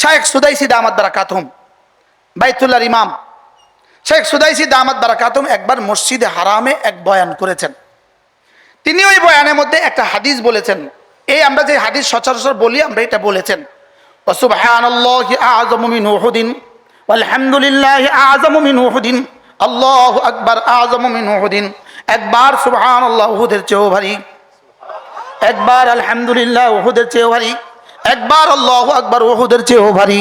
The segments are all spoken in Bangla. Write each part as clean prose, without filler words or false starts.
শাইখ সুদাইসি দামাত বারাকাতুহুম, বাইতুল্লাহর ইমাম শেখ সুদাইসি দামাত বারাকাতুহুম একবার মসজিদে হারামে এক বয়ান করেছেন। তিনি ওই বয়ানের মধ্যে একটা হাদিস বলেছেন। এই আমরা যে হাদিস সচরাচর বলি আমরা এটা বলেছেন, সুবহানাল্লাহি আ'যামু মিন উহুদিন আলহামদুলিল্লাহি আ'যামু মিন উহুদিন আল্লাহু আকবার আ'যামু মিন উহুদিন। একবার সুবহানাল্লাহ উহুদের চেয়েও ভারী, একবার আলহামদুলিল্লাহ উহুদের চেয়েও ভারী, একবার আল্লাহু আকবার উহুদের চেয়েও ভারী।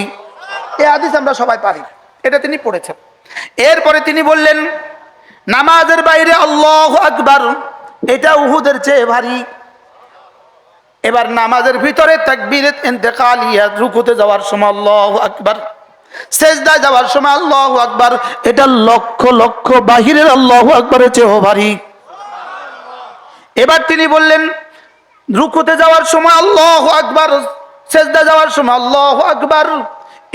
এই হাদিস আমরা সবাই পারি, এটা তিনি পড়েছেন। এরপরে তিনি বললেন নামাজের বাইরে আল্লাহু আকবার এটা উহুদের চেয়ে ভারী। এবার নামাজের ভিতরে তাকবীরে ইন্তেকালিয়া, রুকুতে যাওয়ার সময় আল্লাহু আকবার, সেজদায় যাওয়ার সময় আল্লাহু আকবার এটা লক্ষ লক্ষ বাহিরের আল্লাহু আকবারের চেয়েও ভারী। এবার তিনি বললেন রুকুতে যাওয়ার সময় আল্লাহু আকবার, সেজদা যাওয়ার সময় আল্লাহু আকবার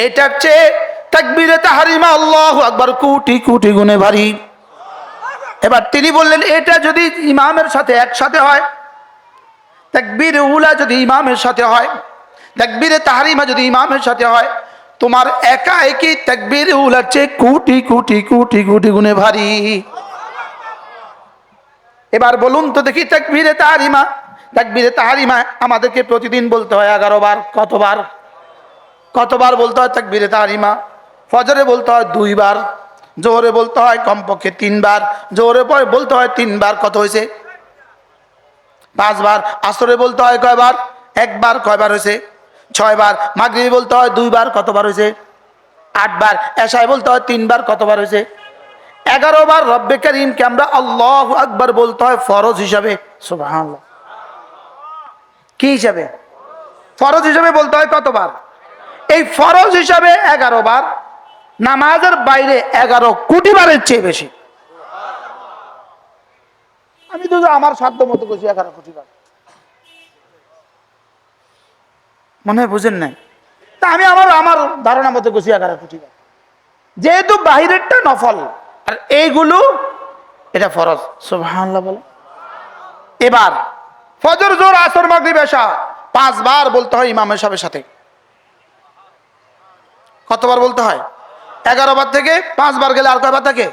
এটার চেয়ে তাকবীরে তাহরিমা আল্লাহু আকবার কোটি কোটি গুণে ভারী। এবার তিনি বললেন এটা যদি ইমামের সাথে একসাথে হয়, তাকবীরে উলা যদি ইমামের সাথে হয়, তাকবীরে তাহরিমা যদি ইমামের সাথে হয়, তোমার একা একই তাকবীরে উলার চেয়ে কোটি কোটি কোটি কোটি গুণে ভারী। এবার বলুন তো দেখি তাকবীরে তাহরিমা, তাকবীরে তাহরিমা আমাদেরকে প্রতিদিন বলতে হয় 11 বার। কতবার? কতবার বলতে হয় তাকবীরে তাহরিমা? ফজরে বলতে হয় 2 বার, জোহরে বলতে হয় কমপক্ষে 3 বার, জোহরে পরে বলতে হয় 3 বার, কত হয়েছে? 5 বার। আসরে বলতে হয় কয়বার? 1 বার, কয়বার হয়েছে? 6 বার। মাগরিবে বলতে হয় 2 বার, কতবার হয়েছে? 8 বার। এশায় বলতে হয় 3 বার, কতবার হয়েছে? 11 বার রব্বে কারীমকে আমরা আল্লাহু আকবার বলতে হয় ফরজ হিসাবে। সুবহানাল্লাহ। কি হিসাবে? ফরজ হিসাবে বলতে হয় কতবার? এই ফরজ হিসাবে 11 বার, নামাজের বাইরে 11 কোটি বারের চেয়ে বেশি। আমি তো আমার সাধ্য মতো করছি 11 কোটি বার, মনে হয় বুঝেন নাই। তা আমি আমার আমার ধারণা মতো করছি 11 কোটি বার, যেহেতু বাহিরেরটা নফল আর এইগুলো এটা ফরজ। সুবহানাল্লাহ বলে। এবার ফজর, জোহর, আসর, মাগরিব, এশা 5 বার বলতে হয় ইমামের সাথে। কতবার বলতে হয়? 11 বার থেকে 5 বার গেলে আর কয়বার থাকে?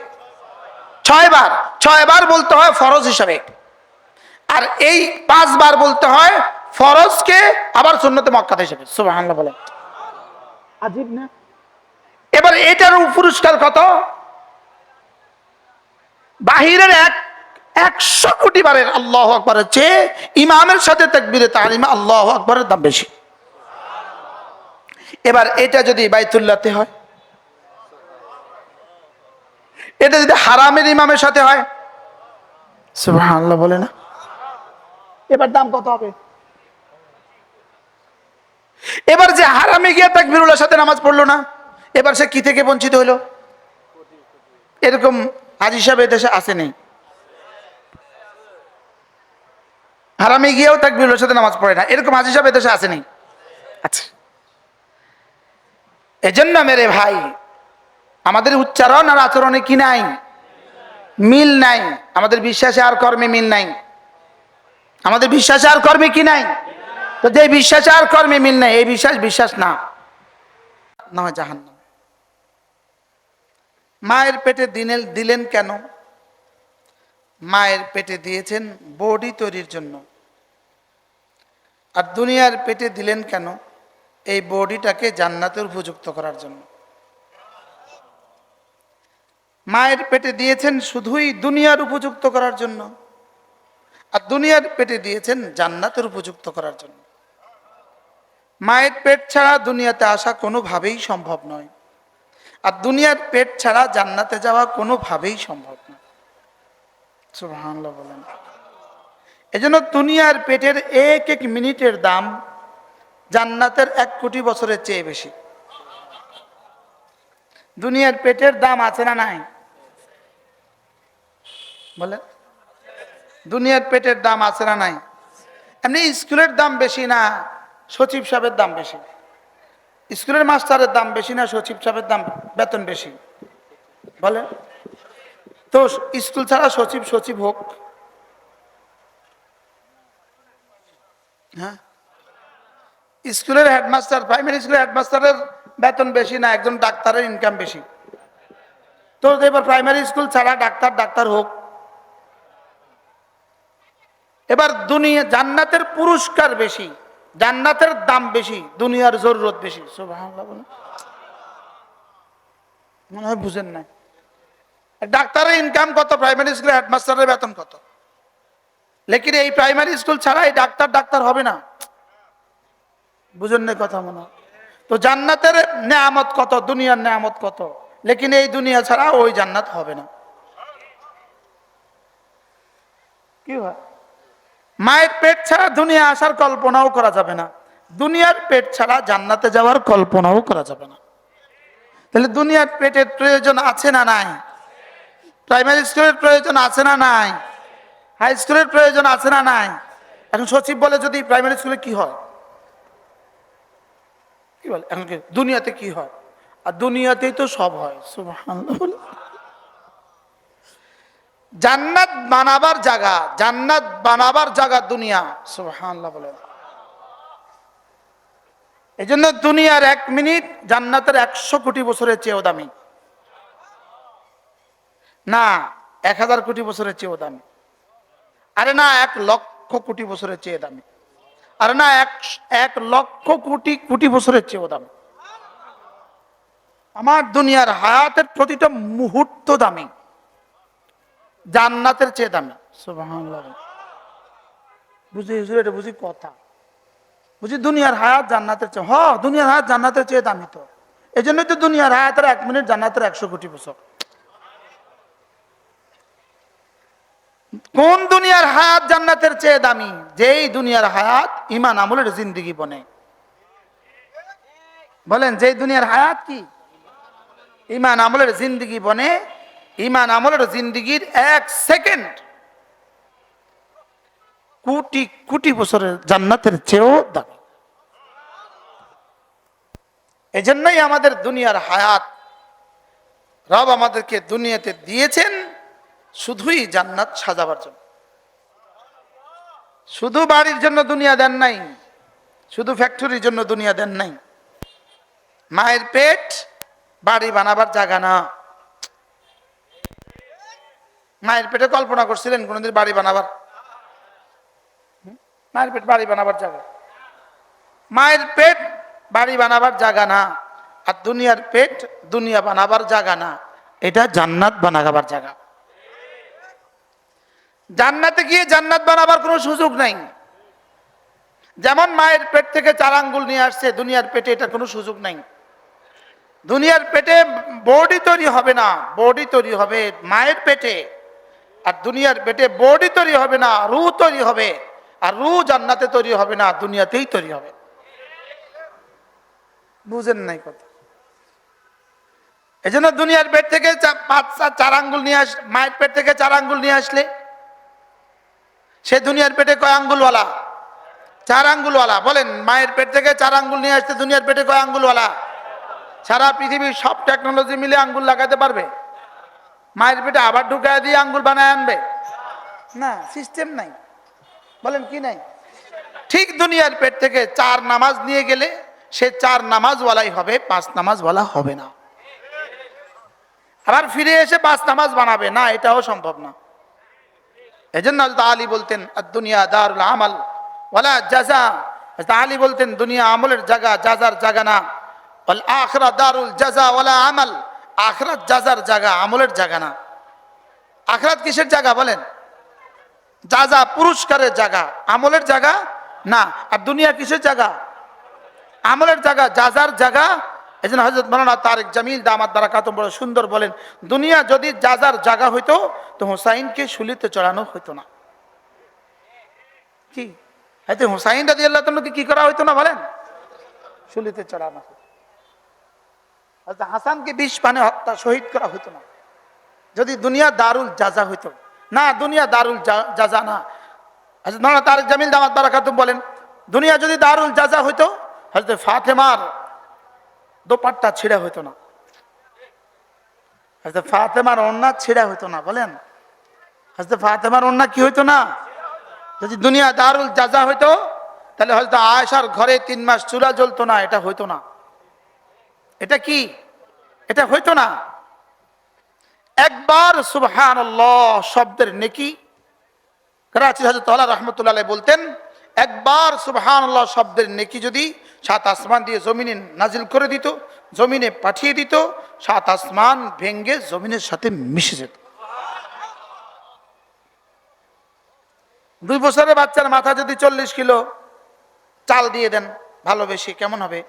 6 বার। 6 বার বলতে হয় ফরজ হিসাবে, আর এই 5 বার বলতে হয় ফরজকে আবার সুন্নতে মুআক্কাদা হিসেবে। সুবহানাল্লাহ বলে। আজীব না? এবার এটার পুরস্কার কত? বাহিরের 100 কোটি বারের আল্লাহু আকবারের চেয়ে ইমামের সাথে তাকবীরে তাহরিমা আল্লাহু আকবারের দাম বেশি। এবার এটা যদি বাইতুল্লাহতে হয়, এটা যদি হারামের ইমামের সাথে হয়, সুবহানাল্লাহ বলে না, এবার দাম কত হবে? এবার যে হারামে গিয়ে তাকবীরুল্লাহর সাথে নামাজ পড়লো না, এবার সে কি থেকে বঞ্চিত হলো? এরকম হাজী সাহেব এদেশে আসে নেই, হারামে গিয়েও তাকবীরুল্লাহর সাথে নামাজ পড়ে না, এরকম হাজী সাহেব এদেশে আসে নেই। আচ্ছা, এজন্য মেরে ভাই আমাদের উচ্চারণ আর আচরণে কি নাই? মিল নাই। আমাদের বিশ্বাসে আর কর্মে মিল নাই। আমাদের বিশ্বাসে আর কর্মে কি নাই? তো যে বিশ্বাসে আর কর্মে মিল নাই, এই বিশ্বাস বিশ্বাস না, নয় জাহান্নাম। মায়ের পেটে দিলেন কেন? মায়ের পেটে দিয়েছেন বডি তৈরির জন্য। আর দুনিয়ার পেটে দিলেন কেন? এই বডিটাকে জান্নাতের উপযুক্ত করার জন্য। মায়ের পেটে দিয়েছেন শুধুই দুনিয়ার উপযুক্ত করার জন্য, আর দুনিয়ার পেটে দিয়েছেন জান্নাতের উপযুক্ত করার জন্য। মায়ের পেট ছাড়া দুনিয়াতে আসা কোনোভাবেই সম্ভব নয়, আর দুনিয়ার পেট ছাড়া জান্নাতে যাওয়া কোনোভাবেই সম্ভব নয়। সুবহানাল্লাহ বলেন। এজন্য দুনিয়ার পেটের এক এক মিনিটের দাম জান্নাতের 1 কোটি বছরের চেয়ে বেশি। দুনিয়ার পেটের দাম আছে না নাই? বলেন, দুনিয়ার পেটের দাম আছে না নাই? এমনি স্কুলের দাম বেশি না সচিব সাহেবের দাম বেশি? স্কুলের মাস্টারের দাম বেশি না সচিব সাহেবের দাম বেতন বেশি? বলেন তো, স্কুল ছাড়া সচিব হোক। হ্যাঁ, স্কুলের হেডমাস্টার, প্রাইমারি স্কুলের হেডমাস্টারের বেতন বেশি না, একজন ডাক্তারের ইনকাম বেশি। তো এবার প্রাইমারি স্কুল ছাড়া ডাক্তার ডাক্তার হোক। এবার দুনিয়া জান্নাতের পুরস্কার বেশি, জান্নাতের দাম বেশি, দুনিয়ার জরুরত বেশি। সুবহানাল্লাহ বলেন। মনে হয় বুঝেন না। ডাক্তারের ইনকাম কত, প্রাইমারি স্কুলের হেডমাস্টারের বেতন কত। লেকিন এই প্রাইমারি স্কুল ছাড়া এই ডাক্তার ডাক্তার হবে না। বুঝেন না কথা মনে হয়। তো জান্নাতের নেয়ামত কত, দুনিয়ার নেয়ামত কত, লেকিন এই দুনিয়া ছাড়া ওই জান্নাত হবে না। কি হয়, মায়ের পেট ছাড়া দুনিয়া আসার কল্পনাও করা যাবে না, দুনিয়ার পেট ছাড়া জান্নাতে যাওয়ার কল্পনাও করা যাবে না। তাহলে দুনিয়ার পেটের প্রয়োজন আছে না নাই? প্রাইমারি স্কুলের প্রয়োজন আছে না নাই? হাই স্কুলের প্রয়োজন আছে না নাই? এখন সচিব বলে যদি প্রাইমারি স্কুলে কি হয়, কি বলে এখন দুনিয়াতে কি হয়, আর দুনিয়াতেই তো সব হয়। সুবহানাল্লাহ। জান্নাত বানাবার জায়গা, জান্নাত বানাবার জায়গা দুনিয়া। সুবহানাল্লাহ বলে। এই জন্য দুনিয়ার 1 মিনিট জান্নাতের 100 কোটি বছরের চেয়েও দামি না, 1000 কোটি বছরের চেয়েও দামি, আরে না 1 লক্ষ কোটি বছরের চেয়ে দামি, আরে না 1 লক্ষ কোটি কোটি বছরের চেয়েও দামি। আমার দুনিয়ার হায়াতের প্রতিটা মুহূর্ত দামি, জান্নাতের চেয়ে দামি। সুবহানাল্লাহ। বুঝি হুজুর, এটা বুঝি কথা, বুঝি দুনিয়ার হায়াত জান্নাতের চেয়ে, দুনিয়ার হায়াত জান্নাতের চেয়ে দামি। তো এই জন্যই তো দুনিয়ার হায়াতের 1 মিনিট জান্নাতের 100 কোটি বছর। কোন দুনিয়ার হায়াত জান্নাতের চেয়ে দামি? যেই দুনিয়ার হায়াত ঈমান আমলের জিন্দেগি বনে। বলেন, যেই দুনিয়ার হায়াত কি ঈমান আমলের জিন্দেগি বনে। ঈমান আমলের জিন্দেগির 1 সেকেন্ড কোটি কোটি বছরের জান্নাতের চেয়েও দামি। এজন্যই আমাদের দুনিয়ার হায়াত রব আমাদেরকে দুনিয়াতে দিয়েছেন শুধুই জান্নাত সাজাবার জন্য। শুধু বাড়ির জন্য দুনিয়া দেন নাই, শুধু ফ্যাক্টরির জন্য দুনিয়া দেন নাই। মায়ের পেট বাড়ি বানাবার জায়গা না। মায়ের পেটে কল্পনা করছিলেন কোনদিন বাড়ি বানাবার? মায়ের পেট বাড়ি বানাবার জায়গা, মায়ের পেট বাড়ি বানাবার জায়গা না। আর দুনিয়ার পেট দুনিয়া বানাবার জায়গা না, এটা জান্নাত বানাবার জায়গা। জান্নাতে গিয়ে জান্নাত বানাবার কোনো সুযোগ নাই। যেমন মায়ের পেট থেকে 4 আঙ্গুল নিয়ে আসছে, দুনিয়ার পেটে এটা কোনো সুযোগ নাই। দুনিয়ার পেটে বডি তৈরি হবে না, বডি তৈরি হবে মায়ের পেটে। আর দুনিয়ার পেটে বডি তৈরি হবে না, রূহ তৈরি হবে। আর রূহ জান্নাতে তৈরি হবে না, দুনিয়াতেই তৈরি হবে। বুঝেন নাই কথা? এই জন্য দুনিয়ার পেট থেকে 4 আঙ্গুল নিয়ে মায়ের পেট থেকে 4 আঙ্গুল নিয়ে আসলে সে দুনিয়ার পেটে কয় আঙ্গুলওয়ালা? 4 আঙ্গুলওয়ালা। বলেন, মায়ের পেট থেকে 4 আঙ্গুল নিয়ে আসতে দুনিয়ার পেটে কয় আঙ্গুলওয়ালা? সারা পৃথিবীর সব টেকনোলজি মিলে আঙ্গুল লাগাতে পারবে? মায়ের পেটে আবার ঢুকায় দিয়ে আঙ্গুল বানায় আনবে না, সিস্টেম নাই। বলেন কি নাই? ঠিক দুনিয়ার পেট থেকে 4 নামাজ নিয়ে গেলে সে 4 নামাজওয়ালাই হবে, 5 নামাজওয়ালা হবে না। আবার ফিরে এসে 5 নামাজ বানাবে না, এটাও সম্ভব না। এজন্য হযরত আলী বলতেন আদ-দুনিয়া দারুল আমাল ওয়ালা জাযা। হযরত আলী বলতেন দুনিয়া আমলের জায়গা, জাযার জায়গা না। ওয়াল আখিরাত দারুল জাযা ওয়ালা আমাল। আখিরাত জাযার জায়গা, আমলের জায়গা না। আখিরাত কিসের জায়গা বলেন? জাযা, পুরস্কারের জায়গা, আমলের জায়গা না। আর দুনিয়া কিসের জায়গা? আমলের জায়গা, জাযার জায়গা। এজন্য হযরত মাওলানা তারেক জামিল দামাত বারাকাতুহু বড় সুন্দর বলেন, দুনিয়া যদি জাযার জায়গা হইতো তো হুসাইনকে শুলিতে চড়ানো হইতো না। কি হয়তো হুসাইন রাদিয়াল্লাহু তাআলাকে কি করা হইতো না বলেন? শুলিতে চড়ানো হতো। হযরত হাসানকে 20 পানে হত্যা, শহীদ করা হইতো না যদি দুনিয়া দারুল জাযা হইতো না। দুনিয়া দারুল জাযা না। হযরত মাওলানা তারেক জামিল দামাত বারাকাতুহু বলেন, দুনিয়া যদি দারুল জাযা হইতো হযরত ফাতেমার দোপাট্টা ছিঁড়া হইতো না, হযরত ফাতেমার ওড়না ছিঁড়া হইতো না। বলেন, হযরত ফাতেমার ওড়না কি হইতো না? যদি দুনিয়া দারুল জাযা হইতো তাহলে হযরত আয়েশার ঘরে 3 মাস চুলা জ্বলতো না, এটা হইতো না। এটা কি? এটা হইতো না। একবার সুবহানাল্লাহ শব্দের নেকি, করাচির হযরত আলা রাহমাতুল্লাহ আলাইহি বলতেন, একবার সুবহানাল্লাহ শব্দের নেকি যদি সাত আসমান দিয়ে জমিনে নাজিল করে দিত, জমিনে পাঠিয়ে দিত, সাত আসমান ভেঙ্গে জমিনের সাথে মিশে যেত। 2 বছরের বাচ্চার মাথা যদি 40 কিলো চাল দিয়ে দেন ভালোবেসে, কেমন হবে?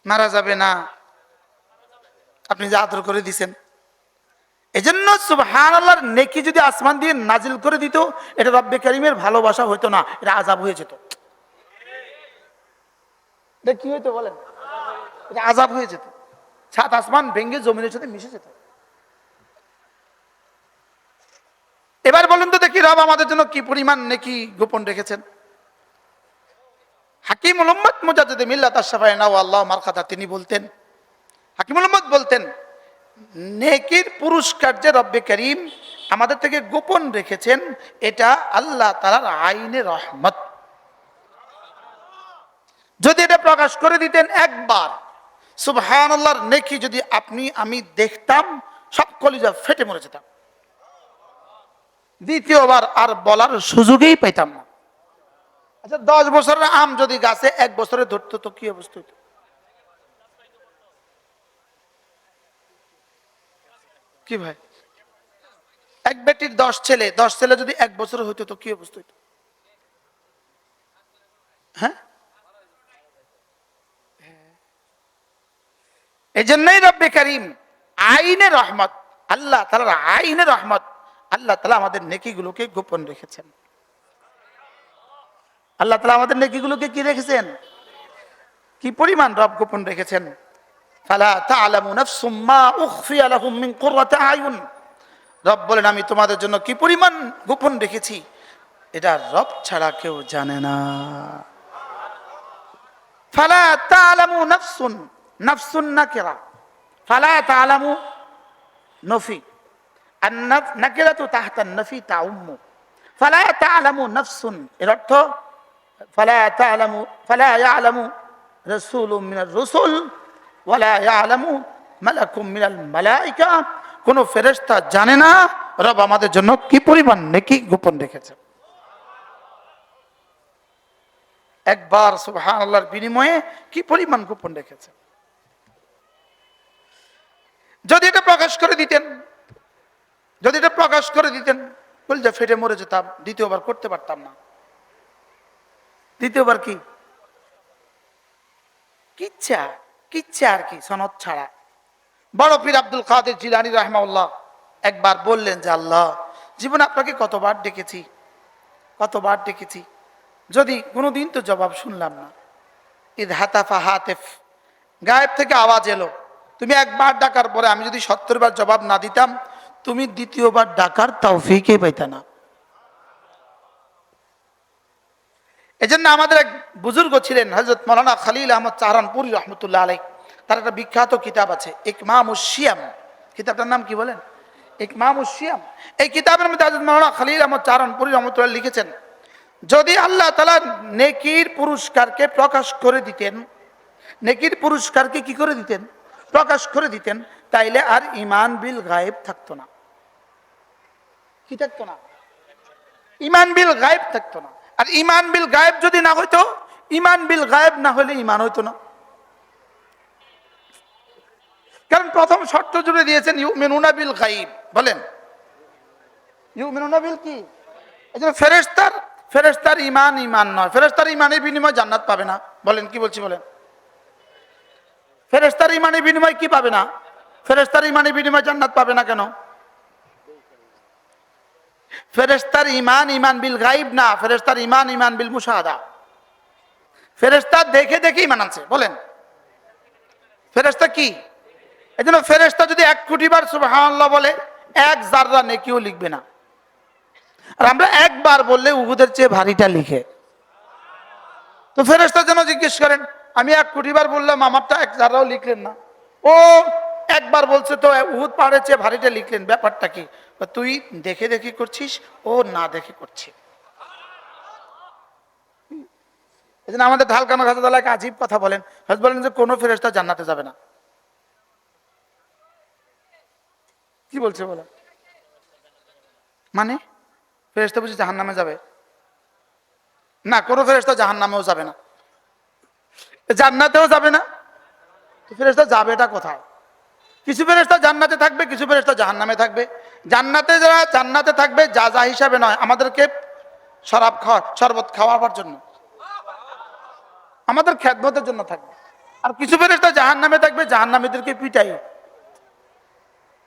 মারা যাবে না? আপনি যে আদর করে দিছেন। এজন্য সুবহানাল্লাহর নেকি যদি আসমান দিয়ে নাজিল করে দিত, এটা রব্বে কারীমের ভালোবাসা হইতো না, এটা আযাব হয়ে যেত। এটা কি হইতো বলেন? এটা আযাব হয়ে যেত। সাত আসমান ভেঙ্গে জমিনের সাথে মিশে যেত। এবার বলুন তো দেখি, রব আমাদের জন্য কি পরিমাণ নেকি গোপন রেখেছেন। হাকিমুল উম্মত মুজাদ্দিদ মিল্লাত আশ-শাফাঈ নাওয়াল্লাহু মারকাতা তিনি বলতেন, হাকিমুল উম্মত বলতেন, নেকির পুরস্কার যে রব্বে করিম আমাদের থেকে গোপন রেখেছেন, এটা আল্লাহ তাআলার আইনে রহমত। যদি এটা প্রকাশ করে দিতেন একবার, সুবহানাল্লাহর নেকি যদি আপনি আমি দেখতাম, সব কলিজা ফেটে মরে যেতাম। দ্বিতীয়বার আর বলার সুযোগই পাইতাম না। আচ্ছা, 10 বছরের আম যদি গাছে 1 বছরে ধরতো তো কি অবস্থা হতো? কি ভাই? এক বেটির 10 ছেলে, 10 ছেলে যদি 1 বছরে হইতো তো কি অবস্থা হইতো? হ্যাঁ, এই জন্যই রব্বে কারীম আইনে রহমত, আল্লাহ তাআলার আইনে রহমত, আল্লাহ তাআলা আমাদের নেকিগুলোকে গোপন রেখেছেন। আল্লাহ তাআলা আমাদের নেকিগুলোকে কি রেখেছেন? কি পরিমাণ রব গোপন রেখেছেন। ফালা তা'লামু নাফসুম মা উখফিয়া লাহুম মিন কুররাতি আয়ুন। রব বলেন, আমি তোমাদের জন্য কি পরিমাণ গোপন রেখেছি, এটা রব ছাড়া কেউ জানে না। ফালা তা'লামু নাফসুন, নাফসুন নাকিরা, ফালা তা'লামু নফি, নাকিরাতু তাহতা নফি তাউম্মু, ফালা তা'লামু নাফসুন, এর অর্থ ফালা তা'লামু, ফালা ইয়ালামু রাসূলুম মিনার রাসূল ওয়ালা ইয়ালামু মালাকুম মিনাল মালাইকা। কোন ফেরেশতা জানে না রব আমাদের জন্য কি পরিমাণ নেকি গোপন রেখেছে। একবার সুবহানাল্লাহর বিনিময়ে কি পরিমাণ গোপন রেখেছে। যদি এটা প্রকাশ করে দিতেন, যদি এটা প্রকাশ করে দিতেন, বলছে ফেটে মরে যেতাম, দ্বিতীয়বার করতে পারতাম না। দ্বিতীয়বার কি? কিচ্ছা, কিচ্ছা আর কি, সনদ ছাড়া। বড় পীর আব্দুল কাদের জিলানী রাহিমাহুল্লাহ একবার বললেন যে, আল্লাহ, জীবনে আপনাকে কতবার ডেকেছি, কতবার ডেকেছি, যদি কোনোদিন তো জবাব শুনলাম না। ইদ হাতাফা হাতেফ, গায়েব থেকে আওয়াজ এলো, তুমি একবার ডাকার পরে আমি যদি 70 বার জবাব না দিতাম, তুমি দ্বিতীয়বার ডাকার তৌফিকই পাইতা না। এজন্য আমাদের এক বুজুর্গ ছিলেন হযরত মাওলানা খলিল আহমদ চাহরানপুরি রহমতুল্লাহ আলাইহি, তার একটা বিখ্যাত কিতাব আছে ইকমামুশ শিয়াম। কিতাবটার নাম কি বলেন? ইকমামুশ শিয়াম। এই কিতাবের মধ্যে হযরত মাওলানা খলিল আহমদ চাহরানপুরি রহমতুল্লাহ লিখেছেন, যদি আল্লাহ তাআলা নেকির পুরস্কারকে প্রকাশ করে দিতেন, নেকির পুরস্কারকে কি করে দিতেন? প্রকাশ করে দিতেন, তাইলে আর ঈমান বিল গায়েব থাকতো না। কি থাকতো না? ঈমান বিল গায়েব থাকতো না। আর ঈমান বিল গায়েব যদি না হইতো, ঈমান বিল গায়েব না হলে ঈমান হইতো না। কারণ প্রথম শর্ত জুড়ে দিয়েছেন ইউমিনুনা বিল গায়ব। বলেন ইউমিনুনা বিল কি? এজন্য ফেরেশতার ঈমান ঈমান নয়, ফেরেশতার ঈমানের বিনিময়ে জান্নাত পাবে না। বলেন কি বলছি বলেন? ফেরেশতার ঈমানের বিনিময়ে কি পাবে না? ফেরেশতার ঈমানের বিনিময়ে জান্নাত পাবে না কেন? ফেরেশতার ঈমান ঈমান বিল গায়ব না, ফেরেশতার ঈমান ঈমান বিল মুশাহাদা। ফেরেশতা দেখে দেখে ঈমান আনছে। বলেন ফেরেশতা কি? এজন্য ফেরেশতা যদি 1 কোটি বার সুবহানাল্লাহ বলে, 1 যাররা নেকিও লিখবে না। আর আমরা একবার বললে উহুদের চেয়ে ভারীটা লিখে। তো ফেরেশতা যেন জিজ্ঞেস করেন, আমি 1 কোটি বার বললাম, আমারটা 1 যাররাও লিখলেন না। ও একবার বলছে তো উহুদ পাহাড়ের চেয়ে ভারীটা লিখলেন, ব্যাপারটা কি? তুই দেখে দেখে করছিস, ও না দেখে করছে। এই জন্য আমাদের ঢালকানো হযরত আল্লাহ একটা আজীব কথা বলেন। হযরত বলেন যে কোনো ফেরেশতা জান্নাতে যাবে না। কি বলছে বলো? মানে ফেরেশতা বুঝি জাহান্নামে যাবে? না, কোনো ফেরেশতা জাহান্নামেও যাবে না, জান্নাতেও যাবে না। তো ফেরেশতা যাবেটা কোথায়? কিছু ফেরেশতা জান্নাতে থাকবে, কিছু ফেরেশতা জাহান্নামে থাকবে। জান্নাতে যারা জান্নাতে থাকবে যা যা হিসাবে নয়, আমাদেরকে শরবত খাওয়াবার জন্য, আমাদের খেদমতের জন্য থাকবে। আর কিছু ফেরেশতা জাহান্নামে থাকবে, জাহান্নামীদেরকে পিটাই,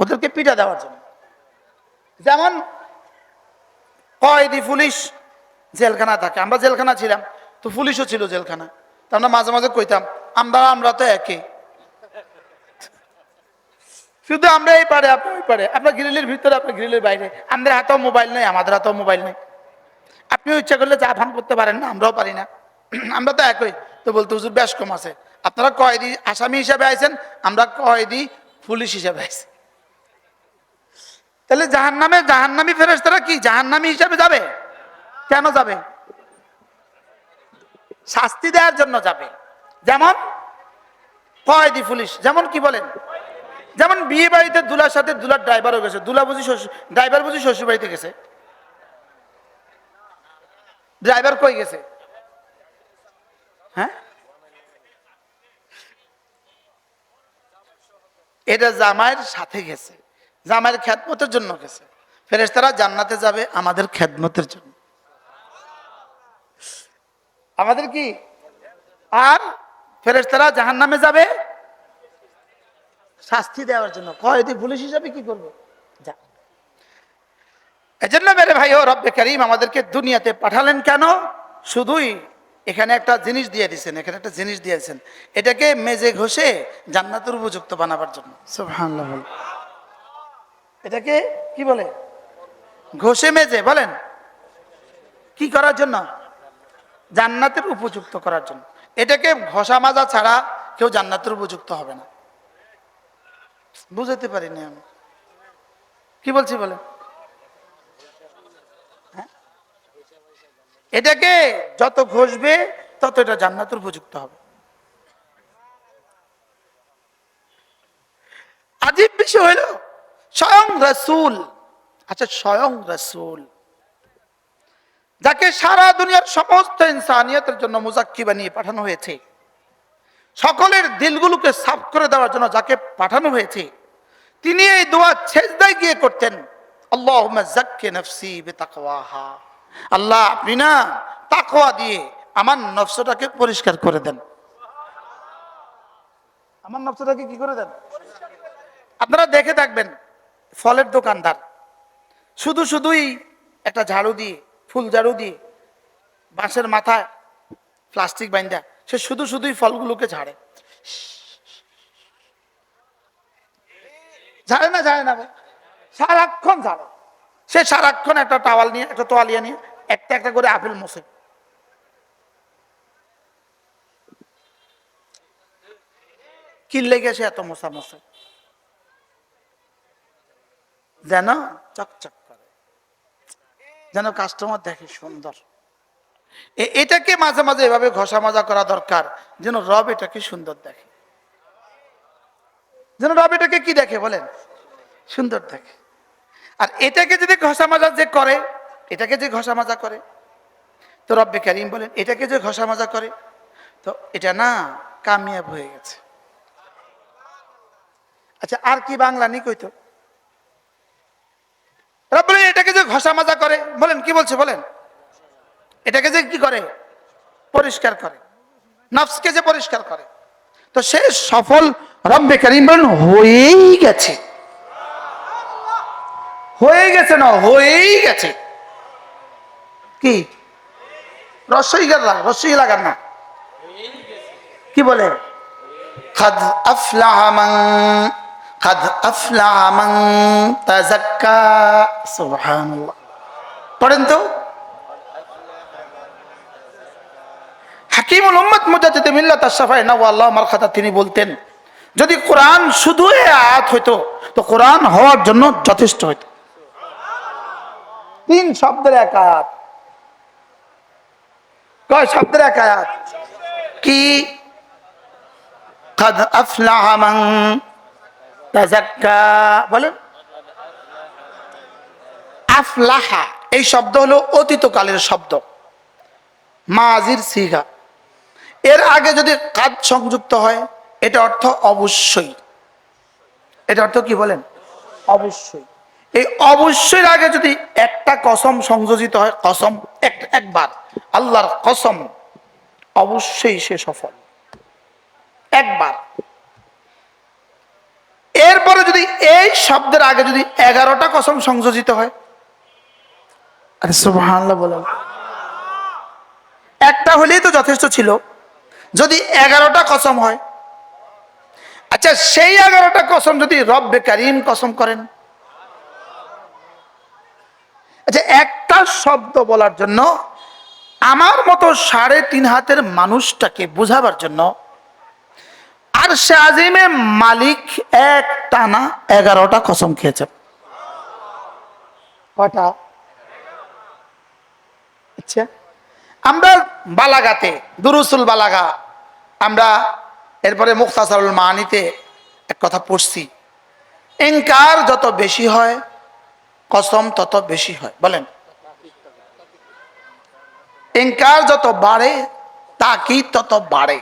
ওদেরকে পিটা দেওয়ার জন্য। যেমন কয়েদি পুলিশ জেলখানা থাকে, আমরা জেলখানা ছিলাম, তো পুলিশও ছিল জেলখানা। তো আমরা মাঝে মাঝে কইতাম আমরা তো একই, শুধু আমরা এই পারে আপনি ওই পারে, আপনার গ্রিলের ভিতরে আপনার গ্রিলের বাইরে, আমাদের হাতেও মোবাইল নেই, আমাদের হাতেও মোবাইল নেই। আপনিও ইচ্ছা করলে চা ফান করতে পারেন না, আমরাও পারি না, আমরা তো একই। তো বলতে হুজুর বেশ কম আছে, আপনারা কয়েদি আসামি হিসাবে আইছেন, আমরা কয়েদি পুলিশ হিসাবে আইছি। তাহলে জাহান্নামে জাহান্নামী ফেরেশতারা কি জাহান্নামী হিসাবে যাবে? কেন যাবে? শাস্তি দেওয়ার জন্য যাবে। যেমন কয়েদি পুলিশ, যেমন কি বলেন, যেমন বিয়ে বাড়িতে দুলার সাথে দুলার ড্রাইভারও গেছে, দুলা বুঝি ড্রাইভার বুঝি শ্বশুর বাড়িতে গেছে, ড্রাইভার কই গেছে? হ্যাঁ, এটা জামাইয়ের সাথে গেছে, জামাইয়ের খেদমতের জন্য গেছে। ফেরেশতারা জান্নাতে যাবে আমাদের খেদমতের জন্য, আমাদের কি। আর ফেরেশতারা জাহান্নামে যাবে শাস্তি দেওয়ার জন্য, কয়েদি পুলিশ হিসাবে কি করবে? যা। এজন্য মেরে ভাই ও রব্বে কারীম আমাদেরকে দুনিয়াতে পাঠালেন কেন? শুধুই এখানে একটা জিনিস দিয়ে দিয়েছেন, এখানে একটা জিনিস দিয়েছেন, এটাকে মেজে ঘষে জান্নাতের উপযুক্ত বানাবার জন্য। সুবহানাল্লাহ। এটাকে কি বলে? ঘষে মেজে বলেন কি করার জন্য? জান্নাতের উপযুক্ত করার জন্য। এটাকে ঘষা মাজা ছাড়া কেউ জান্নাতের উপযুক্ত হবে না। বুঝাতে পারিনি আমি, কি বলছি বলেন? হ্যাঁ, এটাকে যত ঘষবে তত এটা জান্নাতের উপযুক্ত হবে। আজীব বিষয় হলো স্বয়ং রাসূল, আচ্ছা স্বয়ং রাসূল যাকে সারা দুনিয়ার সমস্ত ইনসানিয়তের জন্য মুজাক্কি বানিয়ে পাঠানো হয়েছে, সকলের দিলগুলোকে সাফ করে দেওয়ার জন্য যাকে পাঠানো হয়েছে, তিনি এই দোয়া সেজদায় গিয়ে করতেন, আল্লাহুম্মা যাক্কি নাফসি বিতাকওয়াহা, আল্লাহ আপনি না তাকওয়া দিয়ে আমার নফসটাকে পরিষ্কার করে দেন, আমার নফসটাকে কি করে দেন। আপনারা দেখে থাকবেন ফলের দোকানদার শুধুই একটা ঝাড়ু দিয়ে, ফুল ঝাড়ু দিয়ে বাঁশের মাথায় প্লাস্টিক বাইন্দা সে শুধুই ফলগুলোকে ঝাড়ে, ঝাড়ে না ভাই, সারাক্ষণ ঝাড়ে। সে সারাক্ষণ একটা টাওয়াল নিয়ে, একটা তোয়ালিয়া নিয়ে একটা একটা করে আপেল মোছে। কি লেগে সে এত মোছা মোছে? যেন চকচক করে, যেন কাস্টমার দেখে সুন্দর। এটাকে মাঝে মাঝে এভাবে ঘষা মাজা করা দরকার, যেন রব এটাকে সুন্দর দেখে, যেন রব এটাকে কি দেখে বলেন? সুন্দর দেখে। আর এটাকে যদি ঘষা মাজা যে করে, এটাকে যে ঘষা মাজা করে, তো রব্বে কারীম বলেন এটাকে যে ঘষা মাজা করে, তো এটা না কামিয়াব হয়ে গেছে। আচ্ছা আর কি বাংলা নি কইতো? রব বলেন এটাকে যে ঘষা মাজা করে, বলেন কি বলছে বলেন? এটাকে যে কি করে? পরিষ্কার করে, নফসকে যে পরিষ্কার করে, তো সে সফল রব্বে কারীম বলেন হয়েই গেছে, হয়ে গেছে না হয়েই গেছে। কি রসই লাগান না, কি বলে? قد أفلح من تزكى, সুবহানাল্লাহ। পড়েন তো। হাকিমুল উম্মত মুজাদ্দিদ মিল্লাত আশ-শাফাঈ নাওয়াল্লাহু মারকাতা তিনি বলতেন, যদি কোরআন শুধু আয়াত হইতো তো কোরআন হওয়ার জন্য যথেষ্ট হইতো। 3 শব্দের এক আয়াত, কয় শব্দের এক আয়াত কি? قد أفلح من تزكى বলেন। আফলাহা এই শব্দ হলো অতীতকালের শব্দ, মাজির সিগা। এর আগে যদি কাদ সংযুক্ত হয় এটা অর্থ অবশ্যই। এটা অর্থ কি বলেন? অবশ্যই। এই অবশ্যই আগে যদি একটা কসম সংযোজিত হয়, কসম একবার, আল্লাহর কসম, অবশ্যই সে সফল একবার। এরপরে যদি এই শব্দের আগে যদি 11টা কসম সংযোজিত হয়, আরে সুবহানাল্লাহ বলেন, একটা হলেই তো যথেষ্ট ছিল, যদি 11টা কসম হয়, আচ্ছা সেই 11টা কসম যদি রব্বে কারীম কসম করেন, আচ্ছা একটা শব্দ বলার জন্য আমার মতো 3.5 হাতের মানুষটাকে বুঝাবার জন্য আরশে আজিমে মালিক এক টানা 11টা কসম খেয়েছেন। কয়টা? আচ্ছা আমরা বালাগাতে দুরুসুল বালাগা, আমরা এরপরে মুখতাসারুল মানিতে এক কথা পড়ছি, ইনকার যত বেশি হয় কসম তত বেশি হয়। বলেন, ইনকার যত বাড়ে তাকিদ তত বাড়ে।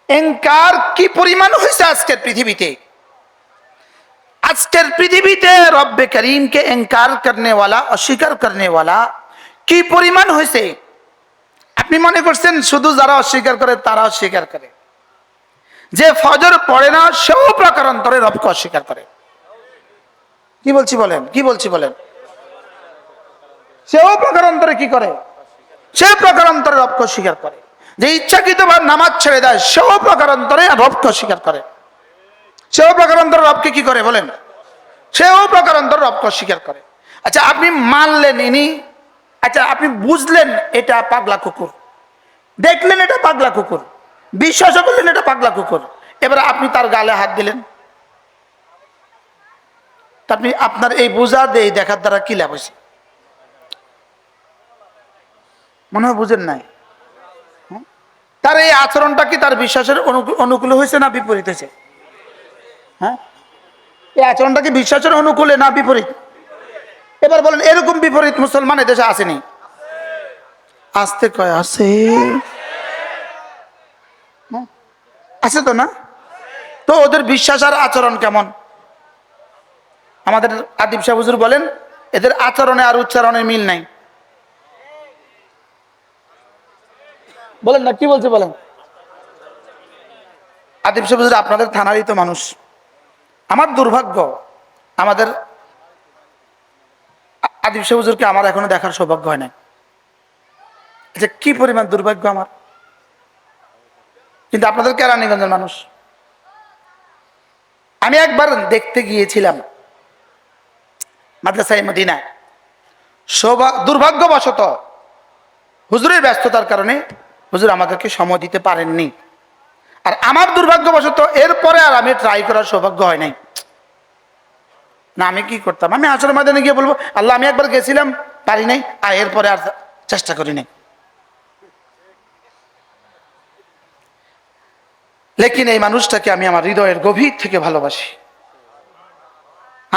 ইনকার কি পরিমাণ হয়েছে আজকের পৃথিবীতে? আজকের পৃথিবীতে রব্বে করিমকে ইনকার করনে ওয়ালা, অস্বীকার করনে ওয়ালা কি পরিমাণ হয়েছে? আপনি মনে করছেন শুধু যারা অস্বীকার করে তারা অস্বীকার করে? যে ফজর পড়ে না সেও প্রকারান্তরে রবকে অস্বীকার করে। কি বলছি বলেন, কি বলছি বলেন? সেও প্রকারান্তরে কি করে? সে প্রকারান্তরে রবকে অস্বীকার করে। যে ইচ্ছাকৃতভাবে নামাজ ছেড়ে দেয় সেও প্রকারান্তরে রবকে অস্বীকার করে। সেও প্রকারান্তরে রবকে কি করে বলেন? সেও প্রকারান্তরে রবকে অস্বীকার করে। আচ্ছা আপনি মানলেন ইনি, আচ্ছা আপনি বুঝলেন এটা পাগলা কুকুর, দেখলেন এটা পাগলা কুকুর, বিশ্বাস করলেন এটা পাগলা কুকুর, এবার আপনি তার গালে হাত দিলেন, আপনি আপনার এই বোঝা দিয়ে দেখার দ্বারা কি লাভ হয়েছে? মনে হয় বুঝেন নাই। তার এই আচরণটা কি তার বিশ্বাসের অনুকূলে হয়েছে না বিপরীত হয়েছে? হ্যাঁ, এই আচরণটা কি বিশ্বাসের অনুকূলে না বিপরীত? এবার বলেন এরকম বিপরীত মুসলমান এদেশে আসেনি? আসতে কয় আছে, আছে তো না? তো ওদের বিশ্বাস আর আচরণ কেমন? আমাদের আদিব শাহ হুজুর বলেন এদের আচরণে আর উচ্চারণে মিল নাই। বলেন না, কি বলছে বলেন? আদিব শাহ হুজুর আপনাদের থানারই তো মানুষ। আমার দুর্ভাগ্য, আমাদের আদিব শাহ হুজুরকে আমার এখনো দেখার সৌভাগ্য হয় নাই। আচ্ছা কি পরিমাণ দুর্ভাগ্য আমার। কিন্তু আপনাদের কেরানীগঞ্জের মানুষ। আমি একবার দেখতে গিয়েছিলাম মাদ্রাসায়ে মদিনা। দুর্ভাগ্যবশত হুজুরের ব্যস্ততার কারণে হুজুর আমাদেরকে সময় দিতে পারেননি। আর আমার দুর্ভাগ্যবশত এরপরে আর আমি ট্রাই করার সৌভাগ্য হয় নাই। না আমি কি করতাম, আমি আসর ময়দানে গিয়ে বলবো আল্লাহ আমি একবার গেছিলাম পারি নাই, আর এরপরে আর চেষ্টা করি নাই। লেকিন এই মানুষটাকে আমি আমার হৃদয়ের গভীর থেকে ভালোবাসি।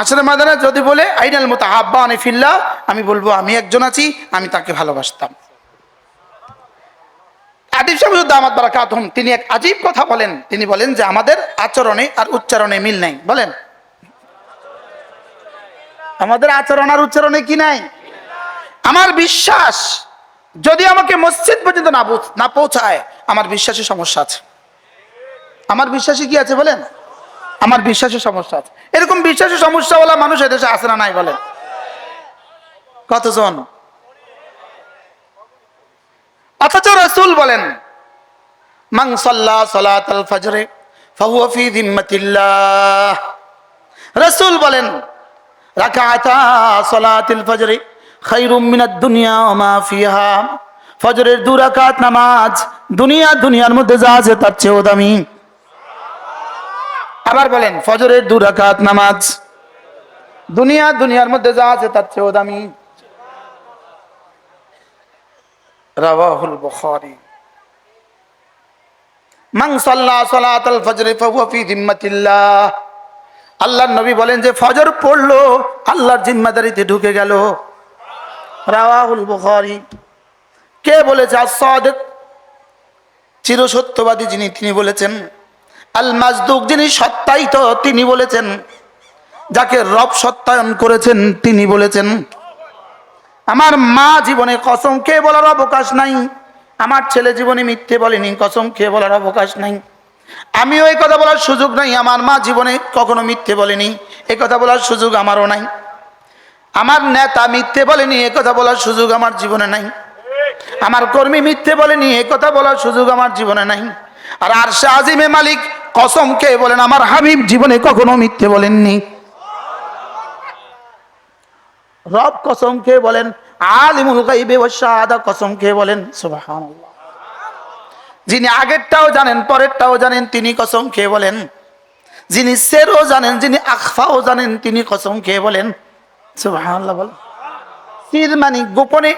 আসর ময়দানে যদি বলে আইনাল মুতাহাব্বানি ফিল্লাহ, আমি বলবো আমি একজন আছি, আমি তাকে ভালোবাসতাম। আদিব শাহ হুজুর দামাত বারাকাতুহুম তিনি এক আজীব কথা বলেন। তিনি বলেন যে আমাদের আচরণে আর উচ্চারণে মিল নাই। বলেন আমাদের আচরণ আর উচ্চারণে কি নাই? আমার বিশ্বাস যদি আমাকে মসজিদ পর্যন্ত না পৌঁছায় আমার বিশ্বাসে সমস্যা আছে। আমার বিশ্বাসে কি আছে বলেন? আমার বিশ্বাসে সমস্যা আছে। এরকম বিশ্বাসে সমস্যাওয়ালা মানুষ এদেশে আছে না নাই বলেন? কতজন? অথচ রাসূল বলেন মান সাল্লা সালাতাল ফজরে ফাহুয়া ফি যিম্মাতিল্লাহ। রাসূল বলেন রাকাআতা সালাতিল ফজরে খায়রুম মিনাদ দুনিয়া ওয়া মা ফিহা। ফজরের 2 রাকাত নামাজ দুনিয়ার মধ্যে যা আছে তার চেয়েও দামি। আবার বলেন ফজরের 2 রাকাত নামাজ দুনিয়ার মধ্যে যা আছে তার চেয়েও দামি। রাওয়াহুল বুখারী। মান সাল্লা সালাতাল ফজর ফাহুয়া ফি জিম্মাতিল্লাহ। আল্লাহর নবী বলেন যে ফজর পড়লো আল্লাহর জিম্মাদারিতে ঢুকে গেল। রাওয়াহুল বুখারী। কে বলেছে? আস-সাদিক, চিরসত্যবাদী যিনি, তিনি বলেছেন। আল মাজদুক, যিনি সত্যায়িত, তিনি বলেছেন। যাকে রব সত্যায়ন করেছেন তিনি বলেছেন। আমার মা জীবনে কসম খেয়ে বলার অবকাশ নাই, আমার ছেলে জীবনে মিথ্যে বলেনি, কসম খেয়ে বলার অবকাশ নাই। আমিও এই কথা বলার সুযোগ নাই, আমার মা জীবনে কখনো মিথ্যে বলেনি, এই কথা বলার সুযোগ আমারও নাই। আমার নেতা মিথ্যে বলেনি, এ কথা বলার সুযোগ আমার জীবনে নাই। আমার কর্মী মিথ্যে বলেনি, এ কথা বলার সুযোগ আমার জীবনে নাই। আর আরশে আজিমে মালিক কসম খেয়ে বলেন, আমার হাবিব জীবনে কখনো মিথ্যে বলেননি। রব কসম খেয়ে বলেন, আলিমুল গায়বি ওয়াশ শাহাদা কসম খেয়ে বলেন সুবহানাল্লাহ। যিনি আগেরটাও জানেন পরেরটাও জানেন তিনি কসম খেয়ে বলেন। যিনি সেরও জানেন, যিনি আখফাও জানেন, তিনি কসম খেয়ে বলেন সুবহানাল্লাহ। বল সির মানে গোপনে,